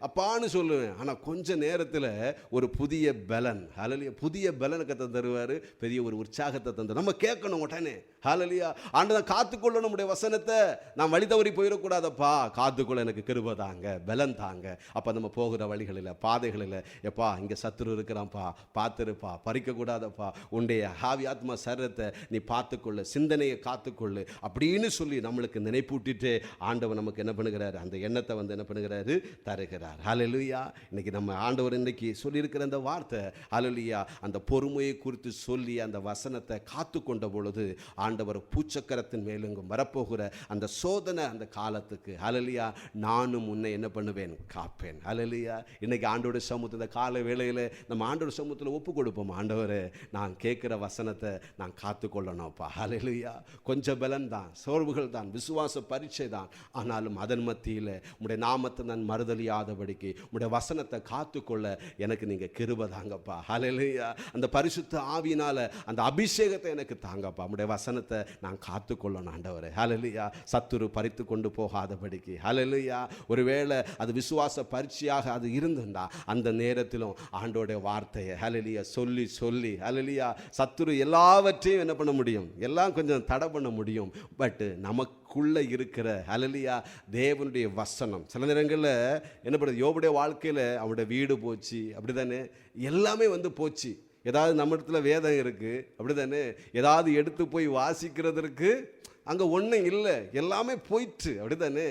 அப்பான்னு சொல்லுவேன். ஆனால் கொஞ்ச நேரத்தில் ஒரு புதிய பலன், ஹல்லேலூயா, புதிய பலனுக்கு தருவார், பெரிய ஒரு உற்சாகத்தை தந்து நம்ம கேட்கணும் உடனே. ஹல்லேலூயா. ஆண்டவன் காத்துக்கொள்ளணும் நம்முடைய வசனத்தை. நான் வழி தவறி போயிடக்கூடாதப்பா, காத்துக்கொள்ள எனக்கு கிருபை தாங்க, பலன் தாங்க. அப்போ நம்ம போகிற வழிகளில், பாதைகளில், எப்பா இங்கே சத்துரு இருக்கிறான்ப்பா, பார்த்துருப்பா, பறிக்கக்கூடாதப்பா, உன்னுடைய ஆவி ஆத்மா சரீரத்தை நீ பார்த்துக்கொள்ளு, சிந்தனையை காத்துக்கொள்ளு அப்படின்னு சொல்லி நம்மளுக்கு நினைப்பூட்டிட்டு ஆண்டவர் நமக்கு என்ன பண்ணுகிறார், அந்த எண்ணத்தை என்ன பண்ணுகிறாரு, தருகிறார். ஹல்லேலூயா. இன்னைக்கு நம்ம ஆண்டவர் இன்னைக்கு சொல்லியிருக்கிற அந்த வார்த்தை, ஹல்லேலூயா, அந்த பொறுமையை குறித்து சொல்லி அந்த வசனத்தை காத்து கொண்ட பொழுது ஆண்டவர் பூச்சக்கரத்தின் மேலெங்கும் வரப்போகிற அந்த சோதனை அந்த காலத்துக்கு, ஹல்லேலூயா, நானும் உன்னை என்ன பண்ணுவேன், காப்பேன். ஹல்லேலூயா. இன்னைக்கு ஆண்டோட சமூகத்தில் கால வேளையில் நம்ம ஆண்டோட சமூகத்தில் ஒப்பு கொடுப்போம். ஆண்டவரே, நான் கேட்குற வசனத்தை நான் காத்து கொள்ளணும்ப்பா. ஹல்லேலூயா. கொஞ்சம் பலன் தான், சோர்வுகள் தான், விசுவாச பரீட்சை தான், ஆனாலும் அதன் மத்தியில் உம்முடைய நாமத்தை நான் மறுதலியாதபடிக்கு உம்முடைய வசனத்தை காத்துக்கொள்ள எனக்கு நீங்கள் கிருபை தாங்கப்பா. ஹல்லேலூயா. அந்த பரிசுத்த ஆவியினால அந்த அபிஷேகத்தை எனக்கு தாங்கப்பா. உம்முடைய வசனத்தை நான் காத்துக்கொள்ளணும் ஆண்டவரே. ஹல்லேலூயா. சத்துரு பறித்து கொண்டு போகாதபடிக்கு. ஹல்லேலூயா. ஒருவேளை அது விசுவாச பரீட்சையாக அது இருந்திருந்தா அந்த நேரத்திலும் ஆண்டோடைய வார்த்தையை ஹல்லேலூயா சொல்லி சொல்லி, ஹல்லேலூயா, சத்துரு எல்லாவற்றையும் என்ன பண்ண முடியும், எல்லாம் கொஞ்சம் தடை பண்ண முடியும். பட் நமக்குள்ள இருக்கிற ஹல்லேலூயா தேவனுடைய வசனம் சில நேரங்களில் என்ன பண்ணுறது, யோபுடைய வாழ்க்கையில் அவனுடைய வீடு போச்சு, அப்படிதானே, எல்லாமே போச்சு. ஏதாவது நம்ம இடத்துல வேதம் இருக்குது, அப்படிதானே, ஏதாவது எடுத்து போய் வாசிக்கிறதற்கு அங்கே ஒன்றும் இல்லை, எல்லாமே போயிட்டு, அப்படிதானே.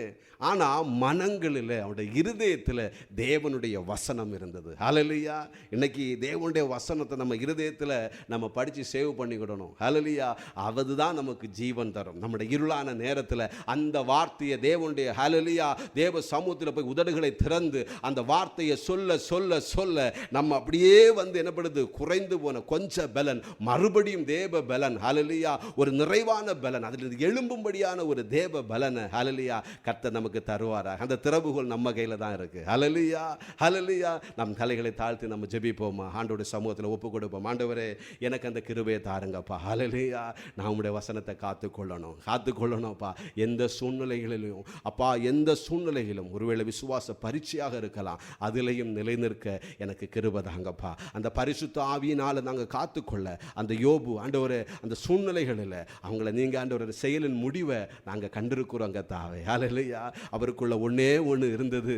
ஆனால் மனங்களில் அவனுடைய இருதயத்தில் தேவனுடைய வசனம் இருந்தது. ஹல்லேலூயா. இன்னைக்கு தேவனுடைய வசனத்தை நம்ம இருதயத்தில் நம்ம படித்து சேவ் பண்ணிக்கிடணும். ஹல்லேலூயா. அதுதான் நமக்கு ஜீவன் தரும். நம்முடைய இருளான நேரத்தில் அந்த வார்த்தையை தேவனுடைய ஹல்லேலூயா தேவ சமூகத்தில் போய் உதடுகளை திறந்து அந்த வார்த்தையை சொல்ல சொல்ல சொல்ல நம்ம அப்படியே என்னப்படுது, குறைந்து போன கொஞ்சம் பலன் மறுபடியும் தேவ பலன், ஹல்லேலூயா, ஒரு நிறைவான பலன், அதில் எழும்பும்படியான ஒரு தேவ பலனை ஹல்லேலூயா கர்த்தர் நமக்கு தருவாரா. அந்த திறவுகோல் நம்ம கையில் தான் இருக்கு. ஹல்லேலூயா ஹல்லேலூயா. நம் தலைகளை தாழ்த்தி நம்ம ஜெபிப்போமா, ஆண்டவருடைய சமூகத்தில் ஒப்பு கொடுப்போம். ஆண்டவரே, எனக்கு அந்த கிருபையை தாருங்கப்பா. ஹல்லேலூயா. நான் உம்முடைய வசனத்தை காத்துக்கொள்ளணும்ப்பா. எந்த சூழ்நிலைகளிலும் அப்பா, எந்த சூழ்நிலையிலும் ஒருவேளை விசுவாச பரீட்சையாக இருக்கலாம், அதிலையும் நிலைநிற்க எனக்கு கிருபை தாங்கப்பா. அந்த பரிசுத்த ஆவியினால் நாங்கள் காத்துக்கொள்ள அந்த யோபு ஆண்டவரே அந்த சூழ்நிலைகளில் அவங்கள நீங்கள் ஆண்டவரே செயலின் முடிவை நாங்கள் கண்டிருக்கிறோங்க தாவே. ஹல்லேலூயா. அவருக்குள்ள ஒன்றே ஒன்று இருந்தது,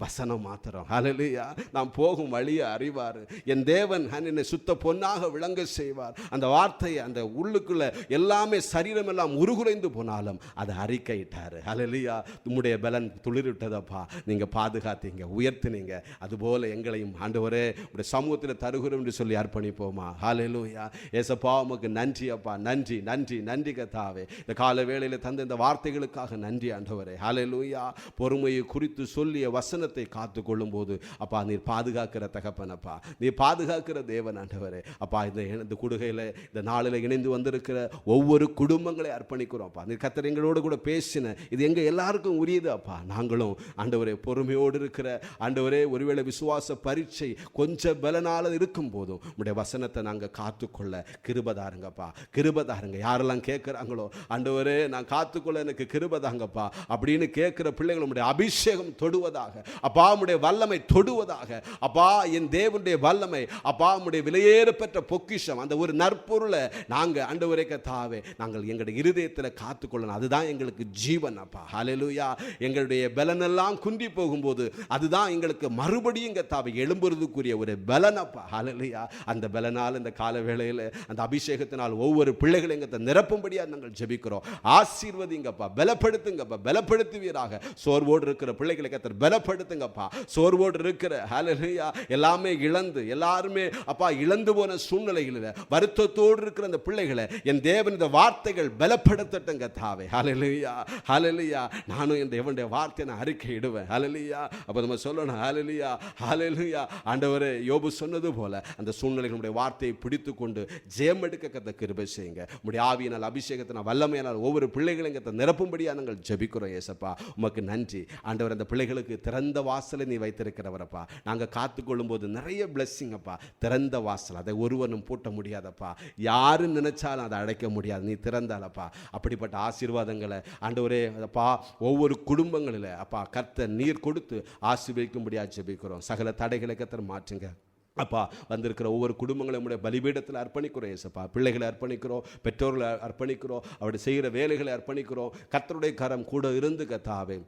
வசனம் மாத்திரம். ஹல்லேலூயா. நாம் போகும் வழியை அறிவார். என் தேவன் என்னை சுத்த பொன்னாக விளங்க செய்வார். அந்த வார்த்தை அந்த உள்ளுக்குள்ள எல்லாமே சரீரம் எல்லாம் உருகுலைந்து போனாலும் அதை அறிக்கையிட்டார். ஹல்லேலூயா. உம்முடைய பலன் துளிர்விட்டதப்பா, நீங்கள் பாதுகாத்தீங்க, உயர்த்தினீங்க. அதுபோல எங்களையும் ஆண்டவரே உடைய சமூகத்தில் தருகிறோம் என்று சொல்லி அர்ப்பணிப்போமா. ஹல்லேலூயா. ஏசப்பா, உமக்கு நன்றி அப்பா. நன்றி நன்றி நன்றி கர்த்தாவே. இந்த கால வேளையில் தந்த இந்த வார்த்தைகளுக்காக நன்றி ஆண்டவரே. ஹல்லேலூயா. பொறுமையை குறித்து சொல்லிய வசனத்தை காத்துக்கொள்ளும் போது அப்பா, நீர் பாதுகாக்கிற தகப்பனப்பா, நீர் பாதுகாக்கிற தேவன் ஆண்டவரே. அப்பா, இந்த குடுகையில் இந்த நாளில் இணைந்து வந்திருக்கிற ஒவ்வொரு குடும்பங்களை அர்ப்பணிக்கிறோம்ப்பா. நீர் கர்த்தர் எங்களோடு கூட பேசின இது எங்கள் எல்லாருக்கும் உரியது அப்பா. நாங்களும் ஆண்டவரே பொறுமையோடு இருக்கிற ஆண்டவரே, ஒருவேளை விசுவாச பரீட்சை கொஞ்சம் பலனால இருக்கும் போதும் உடைய வசனத்தை நாங்கள் காத்துக்கொள்ள கிருபதாருங்கப்பா. கிருபதாருங்க. யாரெல்லாம் கேட்குறாங்களோ ஆண்டவரே நான் காத்துக்கொள்ள எனக்கு கிருபதாங்கப்பா அப்படின்னு கேட்குற பிள்ளைகள் உடைய அபிஷேகம் தொடுவதாக அப்பா, உடைய வல்லமை தொடுவதாக அப்பா. என் தேவனுடைய வல்லமை அப்பா, உடைய விலையேறப்பெற்ற பொக்கிஷம் அந்த ஒரு நற்பொருளை நாங்கள் ஆண்டவரே கர்த்தாவே நாங்கள் எங்களுடைய இருதயத்தில் காத்துக்கொள்ளணும். அதுதான் எங்களுக்கு ஜீவன் அப்பா. ஹல்லேலூயா. எங்களுடைய பலனெல்லாம் குன்றி போகும்போது அதுதான் எங்களுக்கு மறுபடியும் கர்த்தாவே எழும்புறதுக்குரிய ஒரு பலன் அப்பா. ஹல்லேலூயா. அந்த பலனால் இந்த கால வேளையில் அந்த அபிஷேகத்தினால் ஒவ்வொரு பிள்ளைகளை எங்களை நிரப்பும்படியாக நாங்கள் ஜெபிக்கிறோம். ஆசீர்வதிங்கப்பா, பலப்படுத்துங்கப்பா, பலப்படுத்துவீராக. சோர்வோடு இருக்கிற பிள்ளைகளை கர்த்தர் பலப்படுத்துங்கப்பா. சோர்வோடு இருக்கிற ஹல்லேலூயா எல்லாமே இழந்து எல்லாருமே அப்பா இழந்து போன சூழ்நிலைகளில் வருத்தத்தோடு இருக்கிற அந்த பிள்ளைகளை என் தேவன் இந்த வார்த்தைகள் பலப்படுத்தட்டுங்க தாவே. ஹல்லேலூயா ஹல்லேலூயா. நானும் என் தேவனுடைய வார்த்தையை நான் அறிக்கையிடுவேன். ஹல்லேலூயா. அப்போ நம்ம சொல்லணும் ஹல்லேலூயா ஹல்லேலூயா. ஆண்டவரே, யோபு சொன்னது போல அந்த சூழ்நிலைகளுடைய வார்த்தையை பிடித்து கொண்டு ஜெயம் எடுக்க கர்த்தர் கிருபை செய்யுங்க. உம்முடைய ஆவியினால் அபிஷேகத்தினால் வல்லமையினால் ஒவ்வொரு பிள்ளைகளையும் கர்த்தர் நிரப்பும்படியாக நாங்கள் ஜெபிக்கிறோம். ஏசப்பா, உமக்கு நன்றி ஆண்டவர். அந்த பிள்ளைகளுக்கு திறந்த வாசலை நீ வைத்திருக்கிறவரப்பா. நாங்கள் காத்துக்கொள்ளும் போது நிறைய பிளெஸ்ஸிங் அப்பா. திறந்த வாசல் அதை ஒருவனும் பூட்ட முடியாதப்பா. யாரும் நினைச்சாலும் அதை அடைக்க முடியாது, நீ திறந்தாலப்பா. அப்படிப்பட்ட ஆசீர்வாதங்களை ஆண்டவரே அப்பா ஒவ்வொரு குடும்பங்களில் அப்பா கர்த்தர் நீர் கொடுத்து ஆசீர்வதிக்கும்படியாக ஜெபிக்கிறோம். சகல தடைகளை கர்த்தர் மாற்றுங்க அப்பா. வந்திருக்கிற ஒவ்வொரு குடும்பங்களையும் உடைய பலிபீடத்தில் அர்ப்பணிக்கிறோம். ஏசப்பா, பிள்ளைகளை அர்ப்பணிக்கிறோம், பெற்றோர்களை அர்ப்பணிக்கிறோம், அவருடைய செய்கிற வேலைகளை அர்ப்பணிக்கிறோம். கர்த்தருடைய கரம் கூட இருந்து கர்த்தாவே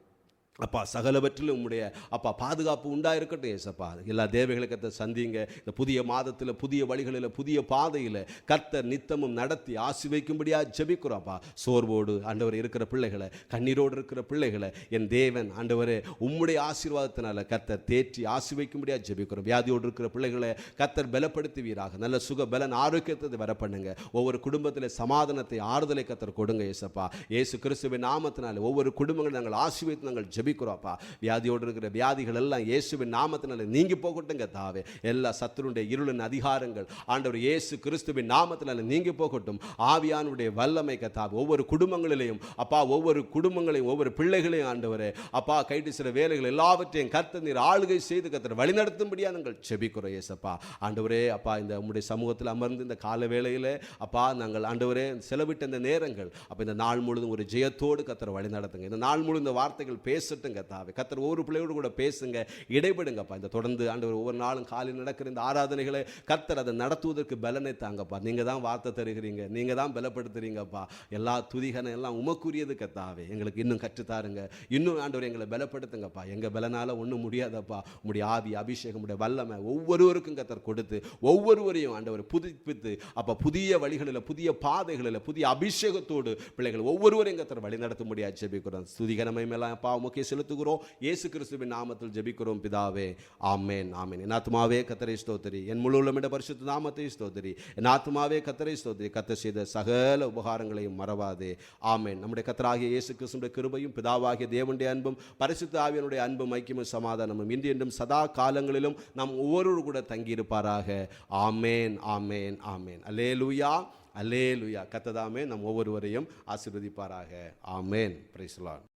அப்பா சகலவற்றிலும் உம்முடைய அப்பா பாதுகாப்பு உண்டாயிருக்கட்டும். ஏசப்பா, எல்லா தேவைகளை கர்த்தர் சந்திங்க. இந்த புதிய மாதத்தில் புதிய வழிகளில் புதிய பாதையில் கர்த்தர் நித்தமும் நடத்தி ஆசீர்வதிக்கும்படியாக ஜெபிக்கிறோம்ப்பா. சோர்வோடு ஆண்டவர் இருக்கிற பிள்ளைகளை, கண்ணீரோடு இருக்கிற பிள்ளைகளை என் தேவன் ஆண்டவரே உம்முடைய ஆசீர்வாதத்தினால கர்த்தர் தேற்றி ஆசீர்வதிக்கும்படியாக ஜெபிக்கிறோம். வியாதியோடு இருக்கிற பிள்ளைகளை கர்த்தர் பலப்படுத்துவீராக. நல்ல சுக பலன் ஆரோக்கியத்தை வர பண்ணுங்க. ஒவ்வொரு குடும்பத்தில் சமாதானத்தை ஆறுதலை கர்த்தர் கொடுங்க. ஏசப்பா, இயேசு கிறிஸ்துவின் நாமத்தினால ஒவ்வொரு குடும்பங்களை நாங்கள் ஆசீர்வதித்து நாங்கள் ஜெபிக்கிறோம்ப்பா. வியாதியோடு இருக்கிற வியாதிகள் எல்லாம் இயேசுவின் நாமத்தினால நீங்கி போகட்டுங்க தாவே. எல்லா சத்துருடைய இருளின் அதிகாரங்கள் ஆண்டவர் இயேசு கிறிஸ்துவின் நாமத்தினால நீங்கி போகட்டும். ஆவியானுடைய வல்லமை கர்த்தாவே ஒவ்வொரு குடும்பங்களிலேயும் அப்பா, ஒவ்வொரு குடும்பங்களையும் ஒவ்வொரு பிள்ளைகளையும் ஆண்டவரே அப்பா கைட்டு சில வேலைகள் எல்லாவற்றையும் கர்த்தர் நீர் ஆளுகை செய்து கர்த்தர் வழிநடத்தும்படியா நாங்கள் ஜெபிக்கிறோம். ஏசப்பா ஆண்டவரே அப்பா, இந்த உம்முடைய சமூகத்தில் அமர்ந்து இந்த கால வேளையில் அப்பா நாங்கள் ஆண்டவரே செலவிட்ட இந்த நேரங்கள் அப்போ இந்த நாள் முழுதும் ஒரு ஜெயத்தோடு கர்த்தர் வழி நடத்துங்க. இந்த நாள் முழுதும் இந்த வார்த்தைகள் பேசட்டுங்க தாவே. கர்த்தர் ஒவ்வொரு பிள்ளையோடு கூட பேசுங்க, இடைபடுங்கப்பா. இந்த தொடர்ந்து ஆண்டவர் ஒவ்வொரு நாளும் காலையில் நடக்கிற இந்த ஆராதனைகளை கர்த்தர் அதை நடத்துவதற்கு பலனை தாங்கப்பா. நீங்கள் தான் வார்த்தை தருகிறீங்க, நீங்கள் தான் பலப்படுத்துறீங்கப்பா. எல்லா துதிகனை எல்லாம் உமக்குரியது கர்த்தாவே. எங்களுக்கு இன்னும் கற்றுத்தாருங்க, இன்னும் ஆண்டவர் எங்களை பலப்படுத்துங்கப்பா. எங்கள் பலனால் ஒன்றும் முடியாதப்பா. உங்களுடைய ஆவி அபிஷேகம் உடைய வல்லமை ஒவ்வொருவருக்கும் கர்த்தர் கொடுத்து ஒவ்வொருவரையும் ஆண்டவர் புதுப்பித்து அப்போ புதிய வழிகளில் புதிய பாதைகளில் புதிய அபிஷேகத்தோடு பிள்ளைகள் ஒவ்வொருவரையும் கர்த்தர் வழி நடத்த முடியாது ஜெபிக்கிறோம். துதிகனமை மேலாம் அப்பா உமக்கு செலுத்துகிறோம். இயேசு கிறிஸ்துவின் நாமத்தில் ஜெபிக்கிறோம் பிதாவே, ஆமென், ஆமென். என் ஆத்துமாவே கர்த்தரை ஸ்தோத்திரி, என் முழு உள்ளமிட பரிசுத்த நாமத்தை ஸ்தோத்திரி. என் ஆத்துமாவே கர்த்தரை ஸ்தோத்திரி, கர்த்தர் செய்த சகல உபகாரங்களையும் மறவாதே. ஆமென். நம்முடைய கர்த்தராகிய இயேசு கிறிஸ்துவின் கிருபையும் பிதாவாகிய தேவனுடைய அன்பும் பரிசுத்த ஆவியானுடைய அன்பும் ஐக்கியமும் சமாதானமும் இன்று என்றும் சதா காலங்களிலும் நாம் ஒவ்வொருவரும் கூட தங்கியிருப்பாராக. ஆமென், ஆமென், ஆமென். அல்லேலூயா, அல்லேலூயா. கர்த்தர் தாமே நம் ஒவ்வொருவரையும் ஆசீர்வதிப்பாராக. ஆமென். Praise the Lord.